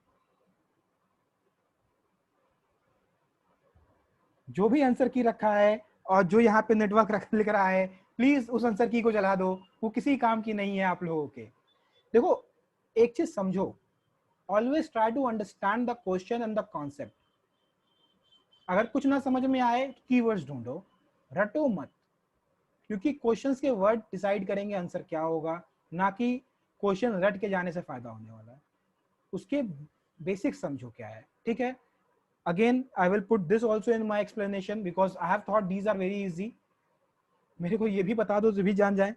जो भी आंसर की रखा है और जो यहाँ पे नेटवर्क लिख रहा है, प्लीज उस आंसर की को जला दो, वो किसी काम की नहीं है आप लोगों के। देखो एक चीज समझो, always try to understand the question and the concept. अगर कुछ ना समझ में आए तो कीवर्ड्स ढूंढो, रटो मत, क्योंकि क्वेश्चंस के वर्ड डिसाइड करेंगे आंसर क्या होगा, ना कि क्वेश्चन रट के जाने से फायदा होने वाला है। उसके बेसिक समझो क्या है, ठीक है। Again I will put this also in my explanation because I have thought these are very easy. मेरे को ये भी बता दो जो भी जान जाए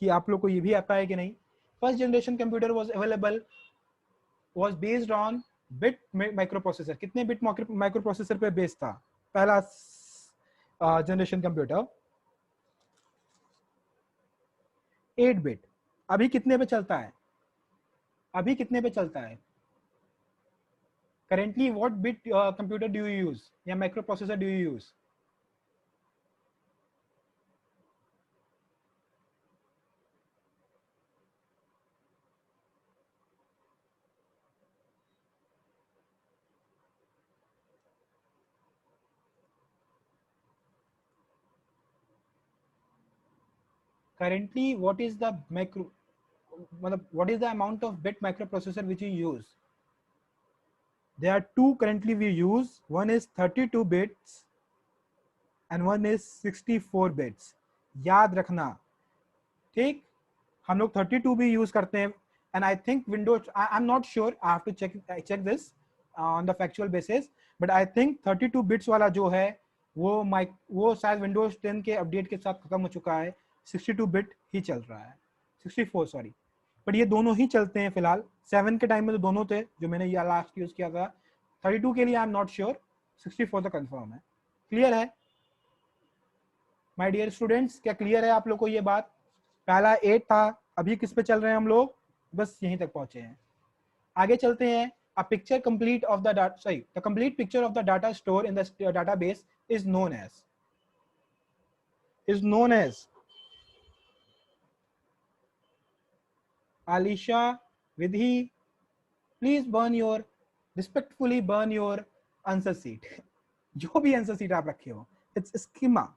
कि आप लोग को ये भी आता है कि नहीं। First generation computer was available, was based on bit microprocessor. कितने बिट माइक्रोप्रोसेसर पे बेस्ड था पहला जनरेशन कंप्यूटर? 8 बिट। अभी कितने पे चलता है, अभी कितने पे चलता है currently? What bit computer do you use या microprocessor do you use? currently what is the micro, what is the amount of bit microprocessor which you use? There are two currently we use, one is 32 bits and one is 64 bits, याद रखना, ठीक। हम लोग 32 भी यूज करते हैं and I think Windows, I am not sure, I have to check this on the factual basis, but I think 32 bits वाला जो है वो शायद विंडोज 10 के अपडेट के साथ खत्म हो चुका है, 62 बिट ही चल रहा है, 64 सॉरी, बट ये दोनों ही चलते हैं फिलहाल। 7 के टाइम में तो दोनों थे जो मैंने ये लास्ट यूज किया था। 32 के लिए आई एम नॉट श्योर, 64 तो कंफर्म है। क्लियर है माय डियर स्टूडेंट्स, क्या क्लियर है आप लोग को ये बात? पहला 8 था, अभी किस पे चल रहे हैं हम लोग, बस यहीं तक पहुंचे हैं। आगे चलते हैं। A picture complete of the data, sorry, the complete picture of the data stored in the database is known as Alisha, Vidhi, please respectfully burn your answer sheet. जो भी आंसर सीट आप रखे हो, it's schema.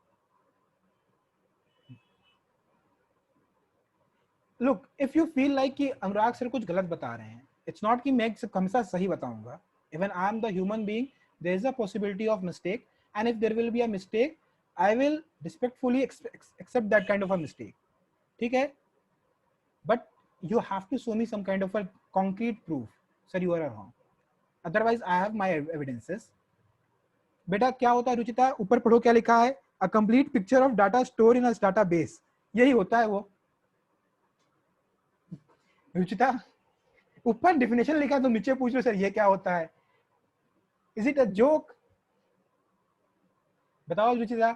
Look, if you feel like कि अनुराग सर कुछ गलत बता रहे हैं, इट्स नॉट कि मैं हमेशा सही बताऊंगा, even I am the human being, there is a possibility of mistake, and if there will be a mistake, I will respectfully accept that kind of a mistake, ठीक है, but you have to show me some kind of a concrete proof, sir you are wrong, otherwise I have my evidences. बेटा क्या होता है रुचिता, ऊपर पढ़ो क्या लिखा है, a complete picture of data stored in a database, यही होता है वो। रुचिता ऊपर डेफिनेशन लिखा है तो नीचे पूछ लो सर ये क्या होता है, इज इट अ जोक, बताओ Ruchita.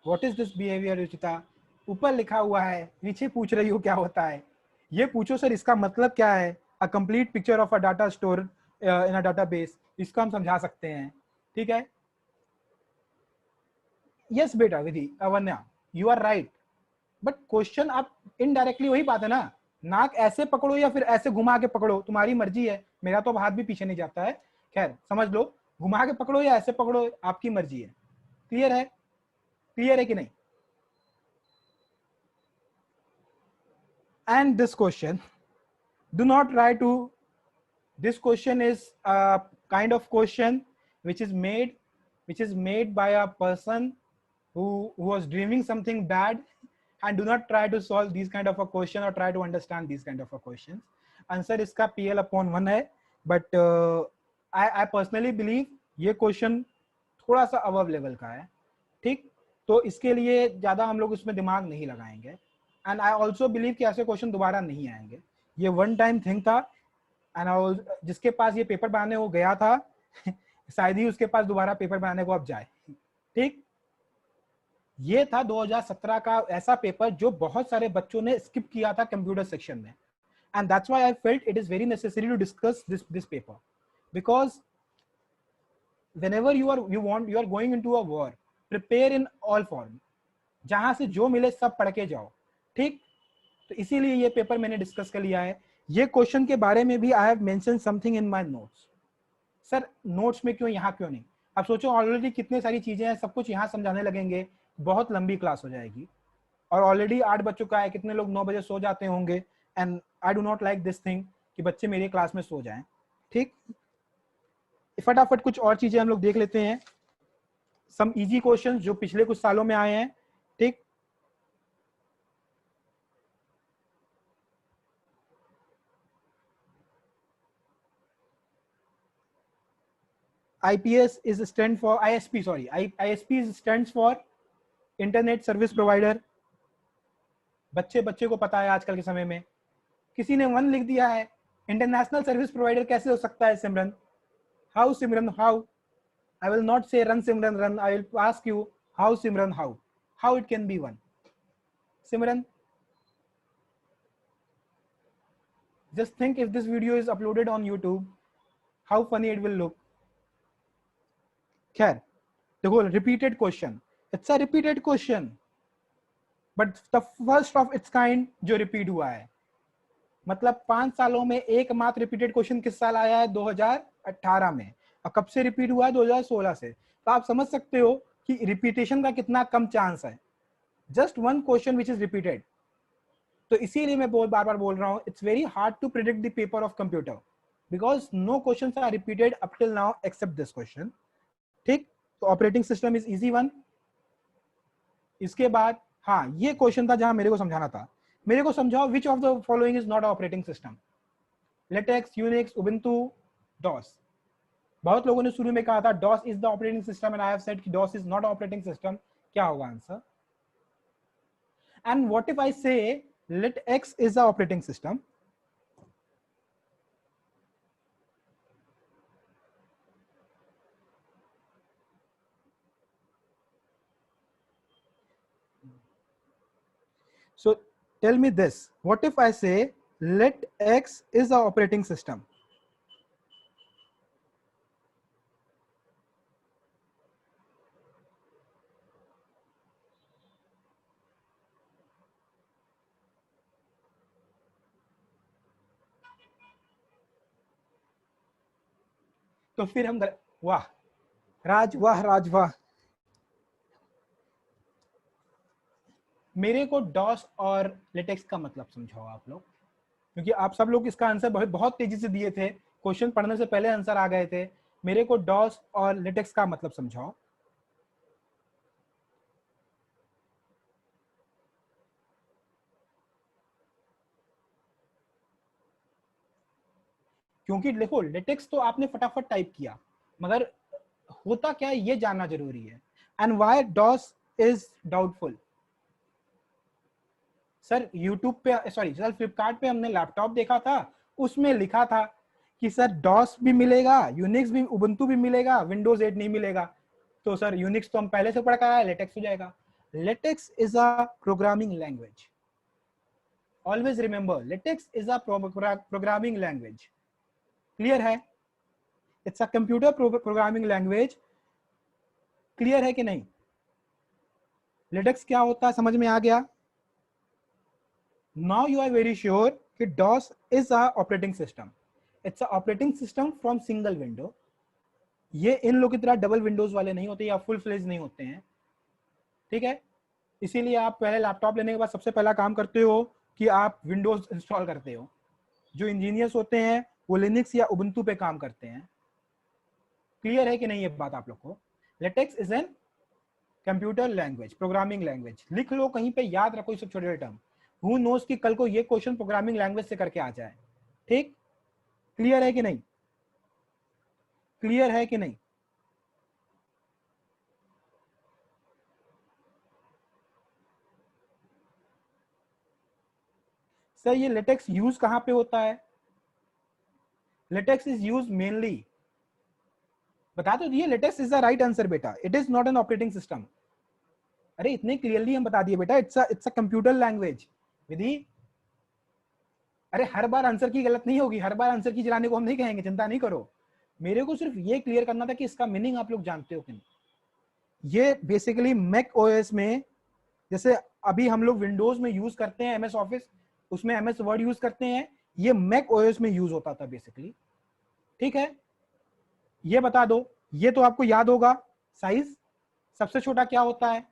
What is this behaviour Ruchita, ऊपर लिखा हुआ है नीचे पूछ रही हो क्या होता है, ये पूछो सर इसका मतलब क्या है, a complete picture of a data store in a database, इसको हम समझा सकते हैं, ठीक है। यस बेटा Vidhi Avanya you are right, but question आप इनडायरेक्टली वही बात है ना, नाक ऐसे पकड़ो या फिर ऐसे घुमा के पकड़ो तुम्हारी मर्जी है, मेरा तो हाथ भी पीछे नहीं जाता है, खैर समझ लो, घुमा के पकड़ो या ऐसे पकड़ो आपकी मर्जी है, क्लियर है, क्लियर है कि नहीं। And this question do not try to, this question is a kind of question which is made by a person who was dreaming something bad, and do not try to solve these kind of a question or try to understand these kind of a questions, answer इसका PL/1 है, बट आई पर्सनली बिलीव ये क्वेश्चन थोड़ा सा अबव लेवल का है, ठीक, तो इसके लिए ज्यादा हम लोग उसमें दिमाग नहीं लगाएंगे, एंड आई ऑल्सो बिलीव कि ऐसे क्वेश्चन दोबारा नहीं आएंगे, ये वन टाइम थिंग था, एंड जिसके पास ये पेपर बनाने वो गया था शायद ही उसके पास दोबारा पेपर बनाने को अब जाए, ठीक। ये था 2017 का ऐसा पेपर जो बहुत सारे बच्चों ने स्किप किया था कंप्यूटर सेक्शन में, and that's why I felt it is very necessary to discuss this paper, because whenever you are going into a war, prepare in all form, जहां से जो मिले सब पढ़ के जाओ, ठीक, तो इसीलिए ये पेपर मैंने डिस्कस कर लिया है। ये क्वेश्चन के बारे में भी I have mention something in my notes. Sir notes में क्यों, यहाँ क्यों नहीं, अब सोचो ऑलरेडी कितने सारी चीजें हैं, सब कुछ यहाँ समझाने लगेंगे, बहुत लंबी क्लास हो जाएगी, और ऑलरेडी 8 बज चुका है, कितने लोग 9 बजे सो जाते होंगे, and I do not like this thing कि बच्चे मेरे क्लास में सो जाएं, ठीक। फटाफट कुछ और चीजें हम लोग देख लेते हैं, सम इजी क्वेश्चंस जो पिछले कुछ सालों में आए हैं, ठीक। IPS is stand for ISP, sorry, ISP stands for internet service provider, बच्चे बच्चे को पता है आजकल के समय में, किसी ने 1 लिख दिया है, इंटरनेशनल सर्विस प्रोवाइडर कैसे हो सकता है Simran, how Simran how, I will not say run Simran run, I will ask you how Simran how it can be 1, Simran, just think if this video is uploaded on YouTube how funny it will look। खैर देखो repeated question, it's a repeated question but the first of its kind जो repeat हुआ है, मतलब 5 सालों में एकमात्र रिपीटेड क्वेश्चन किस साल आया है, 2018 में, और कब से रिपीट हुआ है, 2016 से, तो आप समझ सकते हो कि रिपीटेशन का कितना कम चांस है, just 1 question which is repeated. तो इसीलिए मैं बार बार बोल रहा हूं, it's very hard to predict the paper of computer because no questions are repeated up till now except this question, ठीक। तो ऑपरेटिंग सिस्टम इज इजी 1। इसके बाद हाँ ये क्वेश्चन था जहां मेरे को समझाना था, मेरे को समझाओ which of the following is not operating system, LaTeX, Unix, Ubuntu, DOS. बहुत लोगों ने शुरू में कहा था DOS is the operating system and I have said कि DOS is not operating system, क्या होगा answer, and what if I say LaTeX is the operating system, so tell me this, what if I say let x is the operating system, तो फिर हम वाह राज, वाह राज वाह, मेरे को डॉस और लेटेक्स का मतलब समझाओ आप लोग, क्योंकि आप सब लोग इसका आंसर बहुत बहुत तेजी से दिए थे, क्वेश्चन पढ़ने से पहले आंसर आ गए थे। मेरे को डॉस और लेटेक्स का मतलब समझाओ। क्योंकि देखो लेटेक्स तो आपने फटाफट टाइप किया, मगर होता क्या है ये जानना जरूरी है। And why DOS is doubtful. Sir YouTube पे, सॉरी सर फ्लिपकार्ट पे हमने लैपटॉप देखा था, उसमें लिखा था कि सर डॉस भी मिलेगा, यूनिक्स भी, उबुंटू भी मिलेगा, विंडोज 8 नहीं मिलेगा। तो सर यूनिक्स तो हम पहले से पढ़ कर आए, लेटेक्स हो जाएगा। LaTeX is a programming language. Always remember, LaTeX is a programming language. Clear है? It's a computer programming language. Clear है कि नहीं? लेटेक्स क्या होता है समझ में आ गया? Now you are very sure कि DOS is a operating system. It's a operating system from single window. ये इन लोग की तरह डबल विंडोज वाले नहीं होते या फुल फ्लेज नहीं होते हैं, ठीक है? इसीलिए आप पहले लैपटॉप लेने के बाद सबसे पहला काम करते हो कि आप विंडोज इंस्टॉल करते हो। जो इंजीनियर्स होते हैं वो लिनक्स या उबुंटू पे काम करते हैं। क्लियर है कि नहीं ये बात आप लोग को? Latex is an computer language, programming language. लिख लो कहीं पे, याद रखो ये सब छोटे छोटे टर्म। हु नोस कि कल को ये क्वेश्चन प्रोग्रामिंग लैंग्वेज से करके आ जाए। ठीक? क्लियर है कि नहीं? क्लियर है कि नहीं? सर ये लेटेक्स यूज कहां पे होता है? लेटेक्स इज यूज मेनली, बता तो दिए, LaTeX is the right answer बेटा। It is not an operating system. अरे इतने क्लियरली हम बता दिए बेटा, it's a computer language. Vidhi, अरे हर बार आंसर की गलत नहीं होगी, हर बार आंसर की जलाने को हम नहीं कहेंगे, चिंता नहीं करो। मेरे को सिर्फ ये क्लियर करना था कि इसका मीनिंग आप लोग जानते हो कि नहीं। ये बेसिकली मैक ओएस में, जैसे अभी हम लोग विंडोज में यूज करते हैं एमएस ऑफिस, उसमें एमएस वर्ड यूज करते हैं, ये मैक ओएस में यूज होता था बेसिकली। ठीक है? ये बता दो, ये तो आपको याद होगा। साइज सबसे छोटा क्या होता है?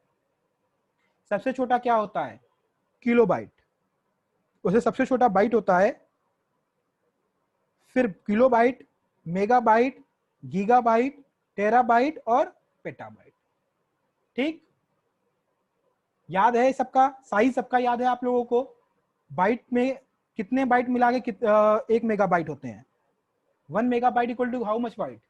सबसे छोटा क्या होता है? किलोबाइट। उसे सबसे छोटा बाइट होता है, फिर किलोबाइट, मेगाबाइट, गीगाबाइट, टेराबाइट और पेटाबाइट। ठीक? याद है सबका? साइज सबका याद है आप लोगों को? बाइट में कितने बाइट मिला के एक मेगाबाइट होते हैं? 1 megabyte equal to how much byte?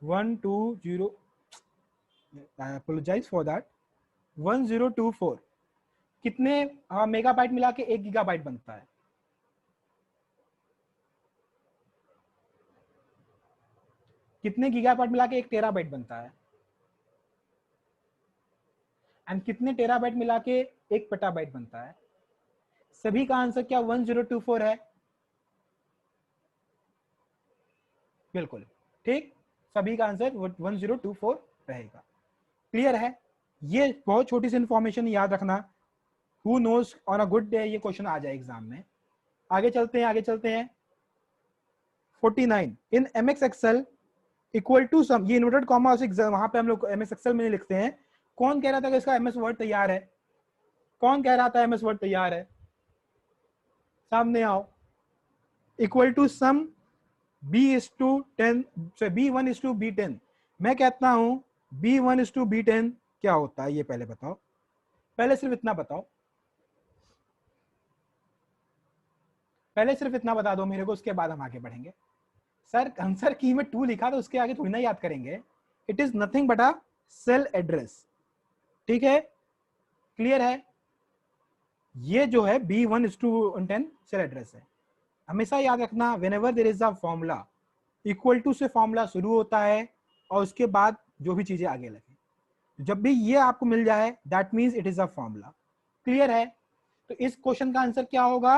120, I apologise for that, 1024। कितने मेगाबाइट मिला के 1 गीगाबाइट बनता है? कितने गीगाबाइट मिला के 1 टेराबाइट बनता है? एंड कितने टेराबाइट मिला के 1 पेटाबाइट बनता है? सभी का आंसर क्या 1024 है? बिल्कुल ठीक, सभी का आंसर 1024 रहेगा। क्लियर है? ये बहुत छोटी सी इंफॉर्मेशन याद रखना। Who knows on a good day ये क्वेश्चन आ जाए एग्जाम में। आगे चलते हैं, आगे चलते हैं। 49 in M X Excel equal to sum, ये इन्वर्टेड कॉमा वहां पे हम लोग एम एस एक्सएल में नहीं लिखते हैं। कौन कह रहा था कि इसका एम एस वर्ड तैयार है? कौन कह रहा था एम एस वर्ड तैयार है? सामने आओ। Equal to sum B:10, B1:B10। मैं कहता हूं B1:B10 क्या होता है ये पहले बताओ। पहले सिर्फ इतना बताओ, पहले सिर्फ इतना बता दो मेरे को, उसके बाद हम आगे बढ़ेंगे। सर आंसर की में 2 लिखा तो उसके आगे थोड़ी ना याद करेंगे। It is nothing but a cell address. ठीक है? क्लियर है? ये जो है B1:10 सेल एड्रेस है। हमेशा याद रखना, whenever there is a formula, equal to से फॉर्मूला शुरू होता है और उसके बाद जो भी चीजें आगे लगे, जब भी ये आपको मिल जाए that means it is a formula. Clear है? तो इस क्वेश्चन का आंसर क्या होगा?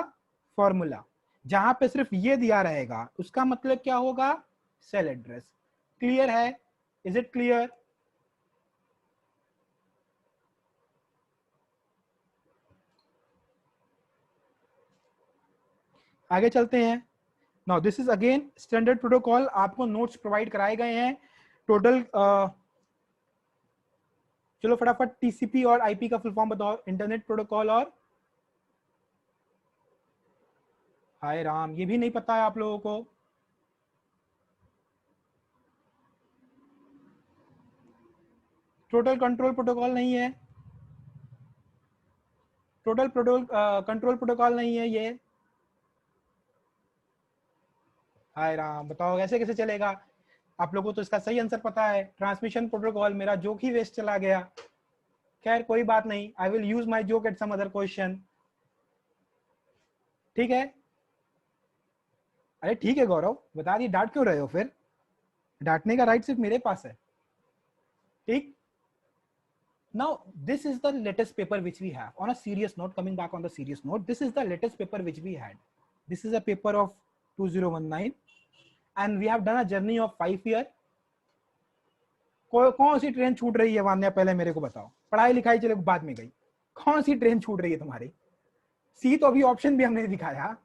फॉर्मूला। जहां पे सिर्फ ये दिया रहेगा उसका मतलब क्या होगा? Cell address. क्लियर है? Is it clear? आगे चलते हैं। Now this is again standard protocol, आपको नोट्स प्रोवाइड कराए गए हैं। टोटल चलो फटाफट टीसीपी और आईपी का फुल फॉर्म बताओ, इंटरनेट प्रोटोकॉल और, हाय राम ये भी नहीं पता है आप लोगों को। टोटल कंट्रोल प्रोटोकॉल नहीं है, टोटल कंट्रोल प्रोटोकॉल नहीं है ये। हाय राम बताओ ऐसे कैसे चलेगा। आप लोगों को तो इसका सही आंसर पता है, ट्रांसमिशन प्रोटोकॉल। मेरा जोक ही वेस्ट चला गया। खैर कोई बात नहीं, I will use my joke at some other question. ठीक है, अरे ठीक है गौरव, बता दिए, डांट क्यों रहे हो फिर? डांटने का राइट सिर्फ मेरे पास है। ठीक, now this is the latest paper which we have. On a serious note, coming back on the serious note, this is the latest paper which we had. This is a paper of 2019 and we have done a journey of 5 year. कौन सी ट्रेन छूट रही है वान्या, पहले मेरे को बताओ। पढ़ाई लिखाई चले बाद में गई, कौन सी ट्रेन छूट रही है तुम्हारी? सी तो अभी ऑप्शन भी हमने दिखाया।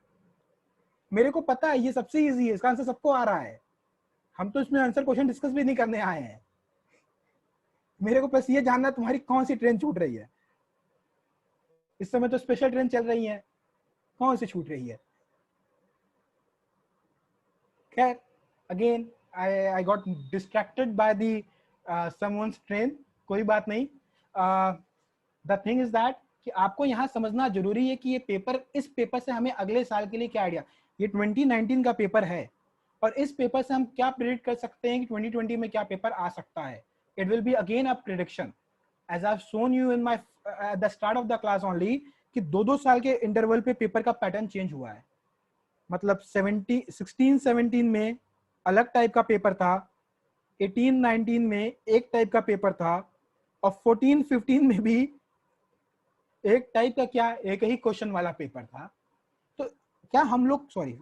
मेरे को पता है ये सबसे इजी है, इसका आंसर सबको आ रहा है। हम तो इसमें आंसर क्वेश्चन डिस्कस भी नहीं करने आए हैं। मेरे को बस ये जानना तुम्हारी कौन सी ट्रेन छूट रही है। इस समय तो स्पेशल ट्रेन चल रही है, कौन सी छूट रही है? खैर again I got distracted by the someone's train, कोई बात नहीं। द थिंग इज दैट कि आपको यहाँ समझना जरूरी है कि ये पेपर, इस पेपर से हमें अगले साल के लिए क्या आइडिया। ये 2019 का पेपर है और इस पेपर से हम क्या प्रेडिक्ट कर सकते हैं कि 2020 में क्या पेपर आ सकता है। It will be again a prediction as I have shown you in my at the start of the class only, कि 2-2 साल के इंटरवल पे पेपर का पैटर्न चेंज हुआ है। मतलब 16-17 में अलग टाइप का पेपर था, 18-19 में एक टाइप का पेपर था और 14-15 में भी एक टाइप का, क्या एक ही क्वेश्चन वाला पेपर था। तो क्या हम लोग, सॉरी,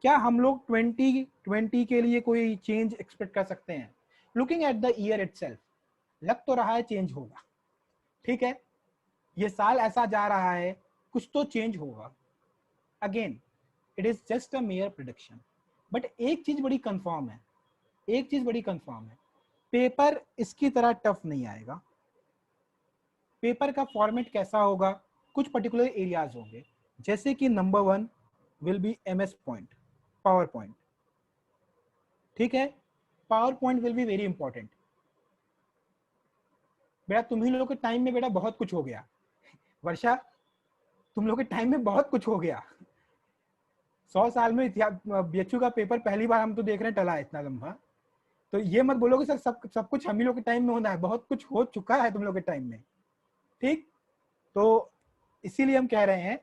क्या हम लोग 2020 के लिए कोई चेंज एक्सपेक्ट कर सकते हैं? Looking at the year itself, लग तो रहा है चेंज होगा। ठीक है, ये साल ऐसा जा रहा है, कुछ तो चेंज होगा। Again it is just a mayor prediction, but एक चीज बड़ी कंफर्म है, एक चीज बड़ी कंफर्म है, पेपर इसकी तरह टफ नहीं आएगा। पेपर का फॉर्मेट कैसा होगा, कुछ पर्टिकुलर एरियाज होंगे, जैसे कि number 1 will be MS point, power point. ठीक है, power point will be very important. बेटा तुम ही लोगों के टाइम में बेटा बहुत कुछ हो गया। वर्षा, तुम लोग के टाइम में बहुत कुछ हो गया। 100 साल में बीएचयू का पेपर पहली बार हम तो देख रहे हैं टला है इतना लंबा। तो ये मत बोलो कि सर सब कुछ हम ही लोग के टाइम में होना है, बहुत कुछ हो चुका है तुम लोग के टाइम में। ठीक, तो इसीलिए हम कह रहे हैं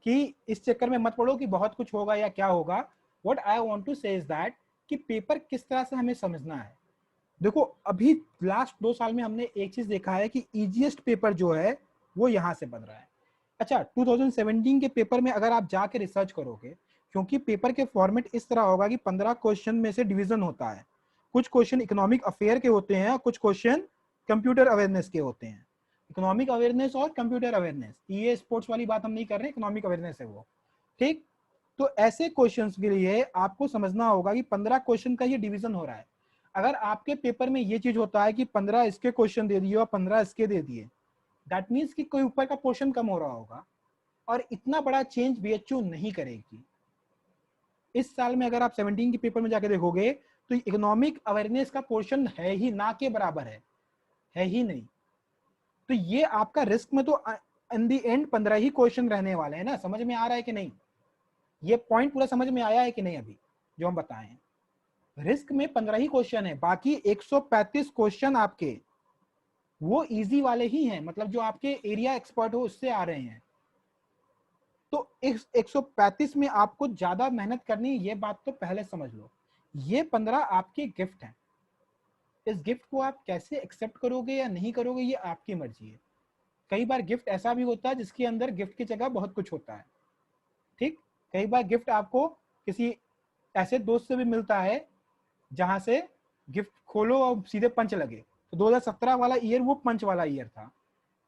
कि इस चक्कर में मत पड़ो कि बहुत कुछ होगा या क्या होगा। व्हाट आई वांट टू से इज दैट कि पेपर किस तरह से हमें समझना है। देखो अभी लास्ट 2 साल में हमने एक चीज देखा है कि इजीएस्ट पेपर जो है वो यहाँ से बन रहा है। अच्छा 2017 के पेपर में अगर आप जाके रिसर्च करोगे, क्योंकि पेपर के फॉर्मेट इस तरह होगा कि 15 क्वेश्चन में से डिवीजन होता है। कुछ क्वेश्चन इकोनॉमिक अफेयर के होते हैं, कुछ क्वेश्चन कंप्यूटर अवेयरनेस के होते हैं। इकोनॉमिक अवेयरनेस और कंप्यूटर अवेयरनेस, ये स्पोर्ट्स वाली बात हम नहीं कर रहे, इकोनॉमिक अवेयरनेस है वो। ठीक, तो ऐसे क्वेश्चंस के लिए आपको समझना होगा कि 15 क्वेश्चन का ये डिवीजन हो रहा है। अगर आपके पेपर में ये चीज होता है कि 15 इसके क्वेश्चन दे दिए और 15 इसके दे दिए, दैट मीन्स कि कोई ऊपर का पोर्शन कम हो रहा होगा और इतना बड़ा चेंज बीएचयू नहीं करेगी। इस साल में अगर आप 17 के पेपर में जाके देखोगे तो इकोनॉमिक अवेयरनेस का पोर्शन है ही ना के बराबर है ही नहीं। तो ये आपका रिस्क में तो इन दी एंड 15 ही क्वेश्चन रहने वाले हैं ना। समझ में आ रहा है कि नहीं? ये पॉइंट पूरा समझ में आया है कि नहीं अभी जो हम बताए हैं? रिस्क में 15 ही क्वेश्चन है, बाकी 135 क्वेश्चन आपके वो इजी वाले ही हैं, मतलब जो आपके एरिया एक्सपर्ट हो उससे आ रहे हैं। तो इस 135 में आपको ज्यादा मेहनत करनी है, ये बात तो पहले समझ लो। ये 15 आपके गिफ्ट हैं, इस गिफ्ट को आप कैसे एक्सेप्ट करोगे या नहीं करोगे ये आपकी मर्जी है। कई बार गिफ्ट ऐसा भी होता है जिसके अंदर गिफ्ट की जगह बहुत कुछ होता है। ठीक, कई बार गिफ्ट आपको किसी ऐसे दोस्त से भी मिलता है जहां से गिफ्ट खोलो और सीधे पंच लगे। तो 2017 वाला ईयर वो पंच वाला ईयर था।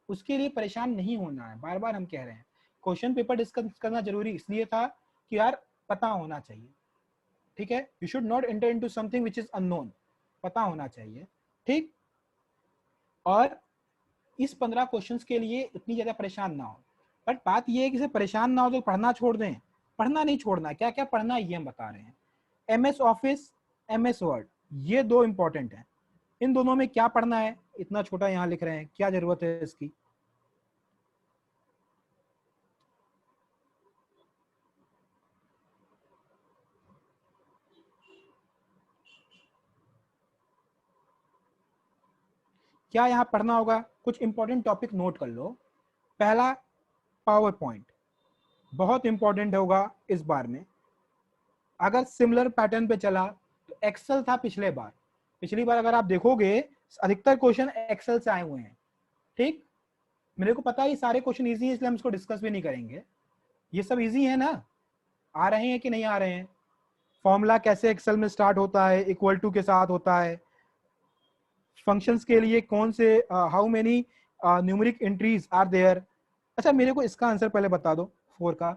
उसके लिए परेशान नहीं होना है, बार बार हम कह रहे हैं। क्वेश्चन पेपर डिस्कस करना जरूरी इसलिए था कि यार पता होना चाहिए। ठीक है, you should not enter into something which is unknown, पता होना चाहिए। ठीक, और इस 15 क्वेश्चंस के लिए इतनी ज्यादा परेशान ना हो। बट बात ये है कि परेशान ना हो तो पढ़ना छोड़ दें, पढ़ना नहीं छोड़ना, क्या क्या पढ़ना है ये हम बता रहे हैं। MS ऑफिस, MS वर्ड, ये दो इंपॉर्टेंट है। इन दोनों में क्या पढ़ना है, इतना छोटा यहाँ लिख रहे हैं, क्या जरूरत है इसकी। क्या यहाँ पढ़ना होगा, कुछ इंपॉर्टेंट टॉपिक नोट कर लो। पहला, पावर पॉइंट बहुत इंपॉर्टेंट होगा इस बार में। अगर सिमिलर पैटर्न पे चला तो एक्सेल था पिछली बार अगर आप देखोगे अधिकतर क्वेश्चन एक्सेल से आए हुए हैं। ठीक, मेरे को पता है ये सारे क्वेश्चन इजी है, इसलिए हम इसको डिस्कस भी नहीं करेंगे। ये सब इजी है ना, आ रहे हैं कि नहीं आ रहे हैं। फॉर्मूला कैसे एक्सेल में स्टार्ट होता है, इक्वल टू के साथ होता है। फंक्शंस के लिए कौन से, how many numeric entries are there. अच्छा मेरे को इसका आंसर पहले बता दो, 4 का,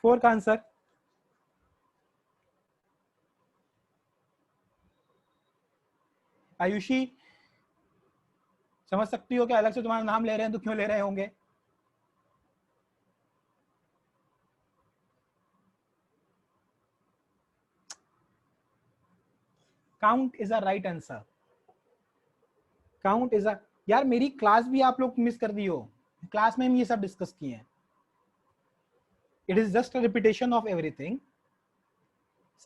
4 का आंसर। आयुषी समझ सकती हो क्या, अलग से तुम्हारा नाम ले रहे हैं तो क्यों ले रहे होंगे। Count is a right answer, count is a, यार मेरी क्लास भी आप लोग मिस कर दी हो, क्लास में हम ये सब डिस्कस किए हैं। It is just a repetition of everything.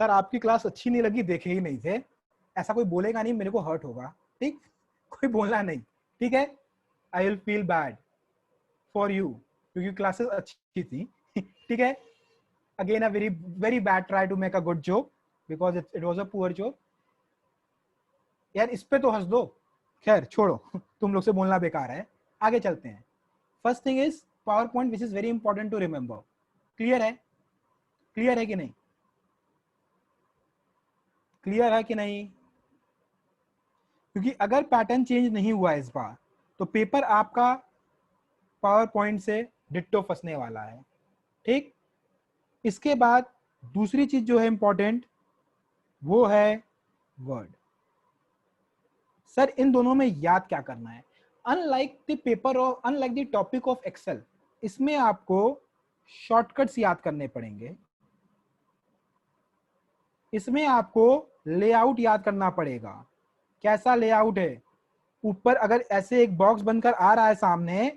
Sir आपकी क्लास अच्छी नहीं लगी, देखे ही नहीं थे, ऐसा कोई बोलेगा नहीं, मेरे को हर्ट होगा। ठीक, कोई बोलना नहीं, ठीक है। I will feel bad for you, क्योंकि क्लासेस अच्छी थी। ठीक है, again a very very bad try to make a good joke because it was a poor joke. यार इस पे तो हंस दो, खैर छोड़ो। तुम लोग से बोलना बेकार है, आगे चलते हैं। First thing is PowerPoint which is very important to remember. Clear है, क्लियर है कि नहीं, क्लियर है कि नहीं। क्योंकि अगर पैटर्न चेंज नहीं हुआ इस बार तो पेपर आपका पावर पॉइंट से डिट्टो फंसने वाला है। ठीक, इसके बाद दूसरी चीज जो है इंपॉर्टेंट वो है वर्ड। सर इन दोनों में याद क्या करना है। Unlike the paper of, unlike the topic of Excel, इसमें आपको शॉर्टकट्स याद करने पड़ेंगे। इसमें आपको लेआउट याद करना पड़ेगा। कैसा लेआउट है, ऊपर अगर ऐसे एक बॉक्स बनकर आ रहा है सामने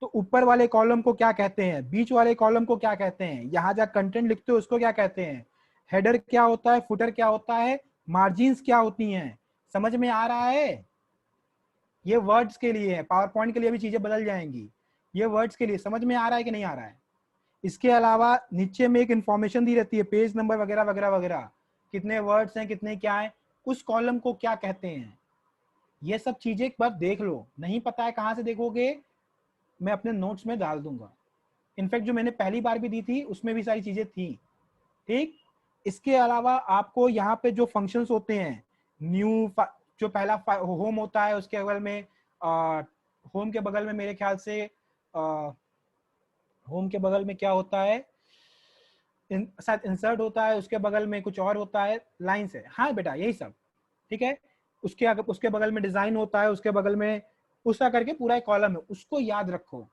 तो ऊपर वाले कॉलम को क्या कहते हैं, बीच वाले कॉलम को क्या कहते हैं, यहां जहाँ कंटेंट लिखते हो उसको क्या कहते हैं, हेडर क्या होता है, फुटर क्या होता है, मार्जिन्स क्या होती हैं। समझ में आ रहा है। ये वर्ड्स के लिए है, पावर पॉइंट के लिए भी चीजें बदल जाएंगी, ये वर्ड्स के लिए। समझ में आ रहा है कि नहीं आ रहा है। इसके अलावा नीचे में एक इंफॉर्मेशन दी रहती है, पेज नंबर वगैरह वगैरह वगैरह, कितने वर्ड्स हैं कितने क्या है, उस कॉलम को क्या कहते हैं। ये सब चीजें एक बार देख लो, नहीं पता है कहाँ से देखोगे, मैं अपने नोट्स में डाल दूंगा। इनफैक्ट जो मैंने पहली बार भी दी थी उसमें भी सारी चीजें थी। ठीक, इसके अलावा आपको यहाँ पे जो फंक्शंस होते हैं, न्यू, जो पहला होम होता है उसके बगल में, होम के बगल में मेरे ख्याल से, होम के बगल में क्या होता है, शायद इंसर्ट होता है, उसके बगल में कुछ और होता है, लाइन्स है, हाँ बेटा यही सब। ठीक है, उसके बगल में डिजाइन होता है, उसके बगल में उस तरह करके पूरा एक कॉलम है, उसको याद रखो।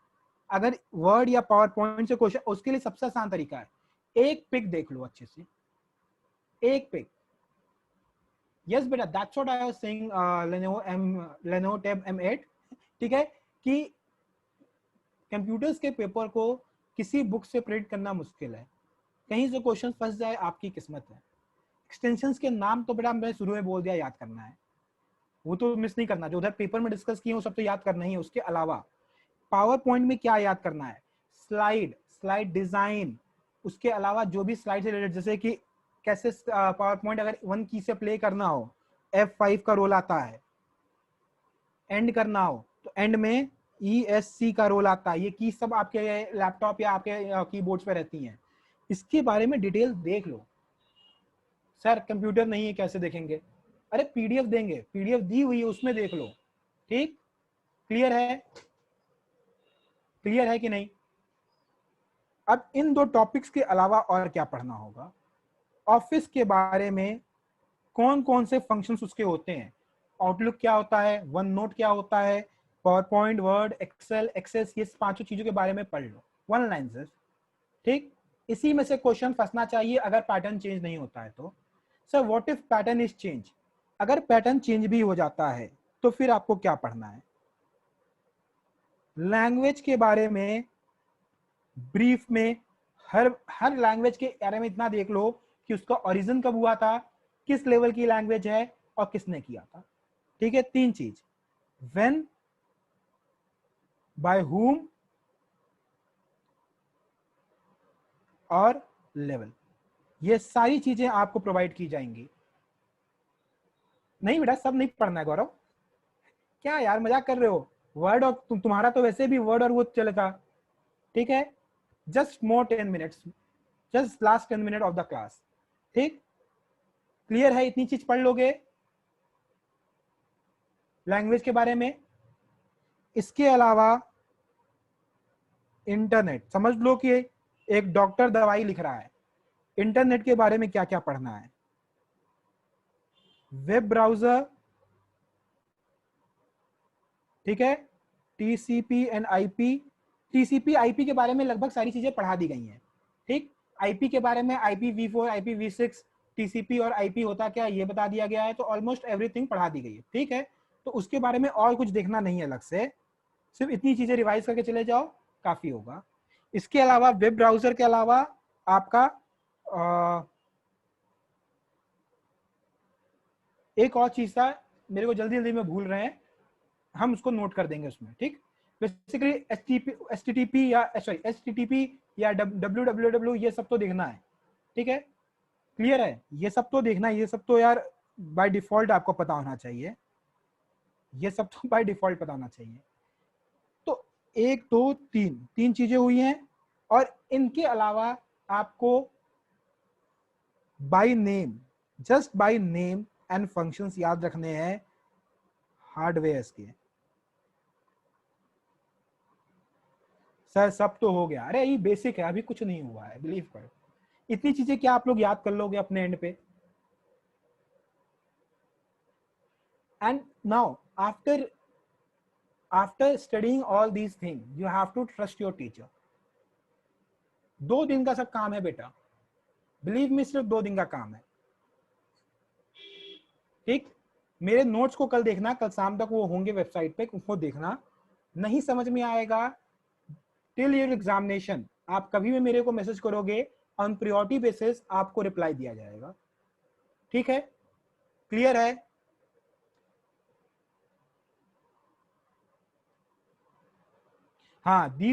अगर वर्ड या पावर पॉइंट से क्वेश्चन, उसके लिए सबसे आसान तरीका है, एक पिक देख लो अच्छे से, एक पिक। यस बेटा, that's what I was saying, Lenovo tab M8। ठीक है, कि कंप्यूटर्स के पेपर को किसी बुक से प्रिंट करना मुश्किल है, कहीं से क्वेश्चन फंस जाए आपकी किस्मत है। एक्सटेंशंस के नाम तो बेटा मैंने शुरू में बोल दिया, याद करना है, वो तो मिस नहीं करना, जो उधर पेपर में डिस्कस किए वो सब तो याद करना ही है। उसके अलावा पावर पॉइंट में क्या याद करना है, स्लाइड, स्लाइड डिजाइन, उसके अलावा जो भी स्लाइड से रिलेटेड, जैसे कि कैसे पावर पॉइंट अगर 1 की से प्ले करना हो, F5 का रोल आता है, एंड करना हो तो एंड में ESC का रोल आता है। ये की सब आपके लैपटॉप या आपके कीबोर्ड्स पे रहती हैं, इसके बारे में डिटेल देख लो। सर कंप्यूटर नहीं है कैसे देखेंगे, अरे PDF देंगे, PDF दी हुई है उसमें देख लो। ठीक, क्लियर है, क्लियर है कि नहीं। अब इन दो टॉपिक्स के अलावा और क्या पढ़ना होगा, ऑफिस के बारे में कौन कौन से फंक्शंस उसके होते हैं, आउटलुक क्या होता है, वन नोट क्या होता है, PowerPoint, Word, Excel, Access, ये पांचों चीजों के बारे में पढ़ लो, वन लाइन से, ठीक। इसी में से क्वेश्चन फंसना चाहिए अगर पैटर्न चेंज नहीं होता है तो। Sir what if pattern is change, अगर पैटर्न चेंज भी हो जाता है तो फिर आपको क्या पढ़ना है। लैंग्वेज के बारे में ब्रीफ में, हर हर लैंग्वेज के बारे में इतना देख लो कि उसका ओरिजिन कब हुआ था, किस लेवल की लैंग्वेज है और किसने किया था, ठीक है। तीन चीज, व्हेन, बाय whom और लेवल, ये सारी चीजें आपको प्रोवाइड की जाएंगी। नहीं बेटा सब नहीं पढ़ना है गौरव, क्या यार मजाक कर रहे हो, वर्ड और तुम्हारा तो वैसे भी वर्ड और वो चलेगा, ठीक है। Just more 10 minutes, just last 10 minute of the class, ठीक। क्लियर है, इतनी चीज पढ़ लोगे लैंग्वेज के बारे में। इसके अलावा इंटरनेट, समझ लो कि एक डॉक्टर दवाई लिख रहा है, इंटरनेट के बारे में क्या क्या पढ़ना है, वेब ब्राउजर, ठीक है, TCP and IP. TCP IP के बारे में लगभग सारी चीजें पढ़ा दी गई हैं, ठीक। आईपी के बारे में IPv4, IPv6, टीसीपी और आईपी होता क्या ये बता दिया गया है, तो ऑलमोस्ट एवरीथिंग पढ़ा दी गई है, ठीक है। तो उसके बारे में और कुछ देखना नहीं है अलग से, सिर्फ इतनी चीजें रिवाइज करके चले जाओ, काफी होगा। इसके अलावा वेब ब्राउजर के अलावा आपका एक और चीज था, मेरे को जल्दी जल्दी में भूल रहे हैं, हम उसको नोट कर देंगे उसमें, ठीक। बेसिकली एचटीटीपी या सॉरी एचटीटीपी या www ये सब तो देखना है, ठीक है। क्लियर है, ये सब तो देखना है, ये सब तो यार बाय डिफॉल्ट आपको पता होना चाहिए, ये सब तो बाय डिफॉल्ट पता होना चाहिए। तो एक दो तीन तीन चीजें हुई हैं, और इनके अलावा आपको by name, just by name and functions याद रखने हैं हार्डवेयर के। सर सब तो हो गया, अरे ये बेसिक है, अभी कुछ नहीं हुआ है, बिलीव करो। इतनी चीजें क्या आप लोग याद कर लोगे अपने एंड पे। And now after studying all these thing you have to trust your teacher. 2 दिन का सब काम है बेटा, बिलीव मी, सिर्फ 2 दिन का काम है, ठीक। मेरे नोट्स को कल देखना, कल शाम तक वो होंगे वेबसाइट पे, उसको देखना। नहीं समझ में आएगा टिल योर एग्जामिनेशन आप कभी भी मेरे को मैसेज करोगे, ऑन प्रायोरिटी बेसिस आपको रिप्लाई दिया जाएगा, ठीक है। क्लियर है। हाँ, दी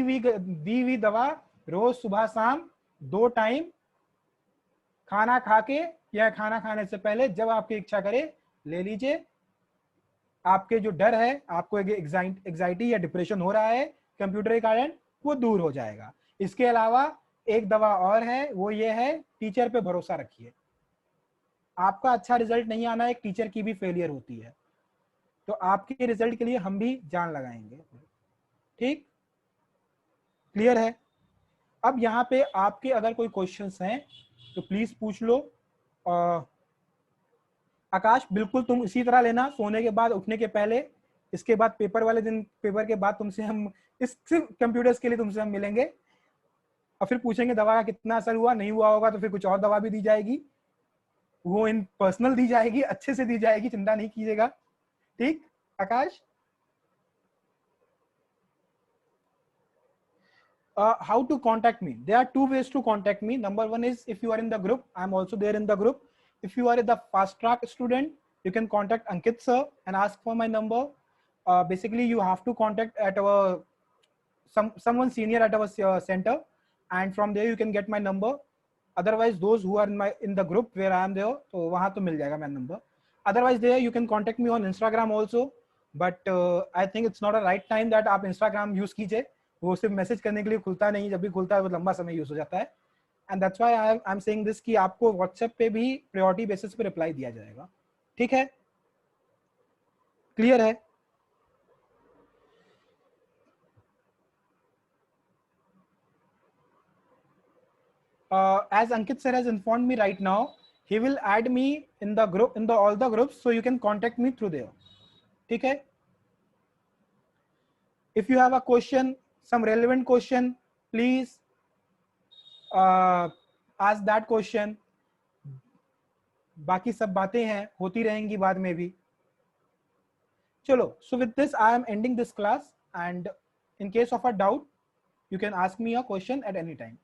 हुई दवा रोज सुबह शाम 2 टाइम, खाना खा के या खाना खाने से पहले जब आपकी इच्छा करे ले लीजिए। आपके जो डर है, आपको एग्जाइटी या डिप्रेशन हो रहा है कंप्यूटर के कारण, वो दूर हो जाएगा। इसके अलावा एक दवा और है, वो ये है, टीचर पे भरोसा रखिए। आपका अच्छा रिजल्ट नहीं आना एक टीचर की भी फेलियर होती है, तो आपके रिजल्ट के लिए हम भी जान लगाएंगे, ठीक। क्लियर है। अब यहाँ पे आपके अगर कोई क्वेश्चंस हैं तो प्लीज पूछ लो। आकाश बिल्कुल तुम इसी तरह लेना, सोने के बाद, उठने के पहले, इसके बाद पेपर वाले दिन, पेपर के बाद तुमसे हम इस सिर्फ कंप्यूटर्स के लिए तुमसे हम मिलेंगे, और फिर पूछेंगे दवा का कितना असर हुआ, नहीं हुआ होगा तो फिर कुछ और दवा भी दी जाएगी, वो इन पर्सनल दी जाएगी, अच्छे से दी जाएगी, चिंता नहीं कीजिएगा, ठीक। आकाश, how to contact me? There are 2 ways to contact me. Number one is if you are in the group, I'm also there in the group. If you are the fast track student, you can contact Ankit sir and ask for my number. Basically, you have to contact at our someone senior at our center, and from there you can get my number. Otherwise, those who are in the group where I am there, तो वहाँ तो मिल जाएगा my number. Otherwise, there you can contact me on Instagram also. But I think it's not a right time that आप Instagram use कीजिए, वो सिर्फ मैसेज करने के लिए खुलता नहीं, जब भी खुलता है वो लंबा समय यूज हो जाता है। And that's why I am saying this कि आपको व्हाट्सएप पे भी प्रायोरिटी बेसिस पे रिप्लाई दिया जाएगा, ठीक है। क्लियर है। As Ankit sir has informed me right now he will add me in the group, in the all the groups, so you can contact me through there. ठीक है? If you have a question, some relevant question, please ask that question. बाकी सब बातें हैं, होती रहेंगी बाद में भी. चलो, so with this I am ending this class, and in case of a doubt you can ask me a question at any time.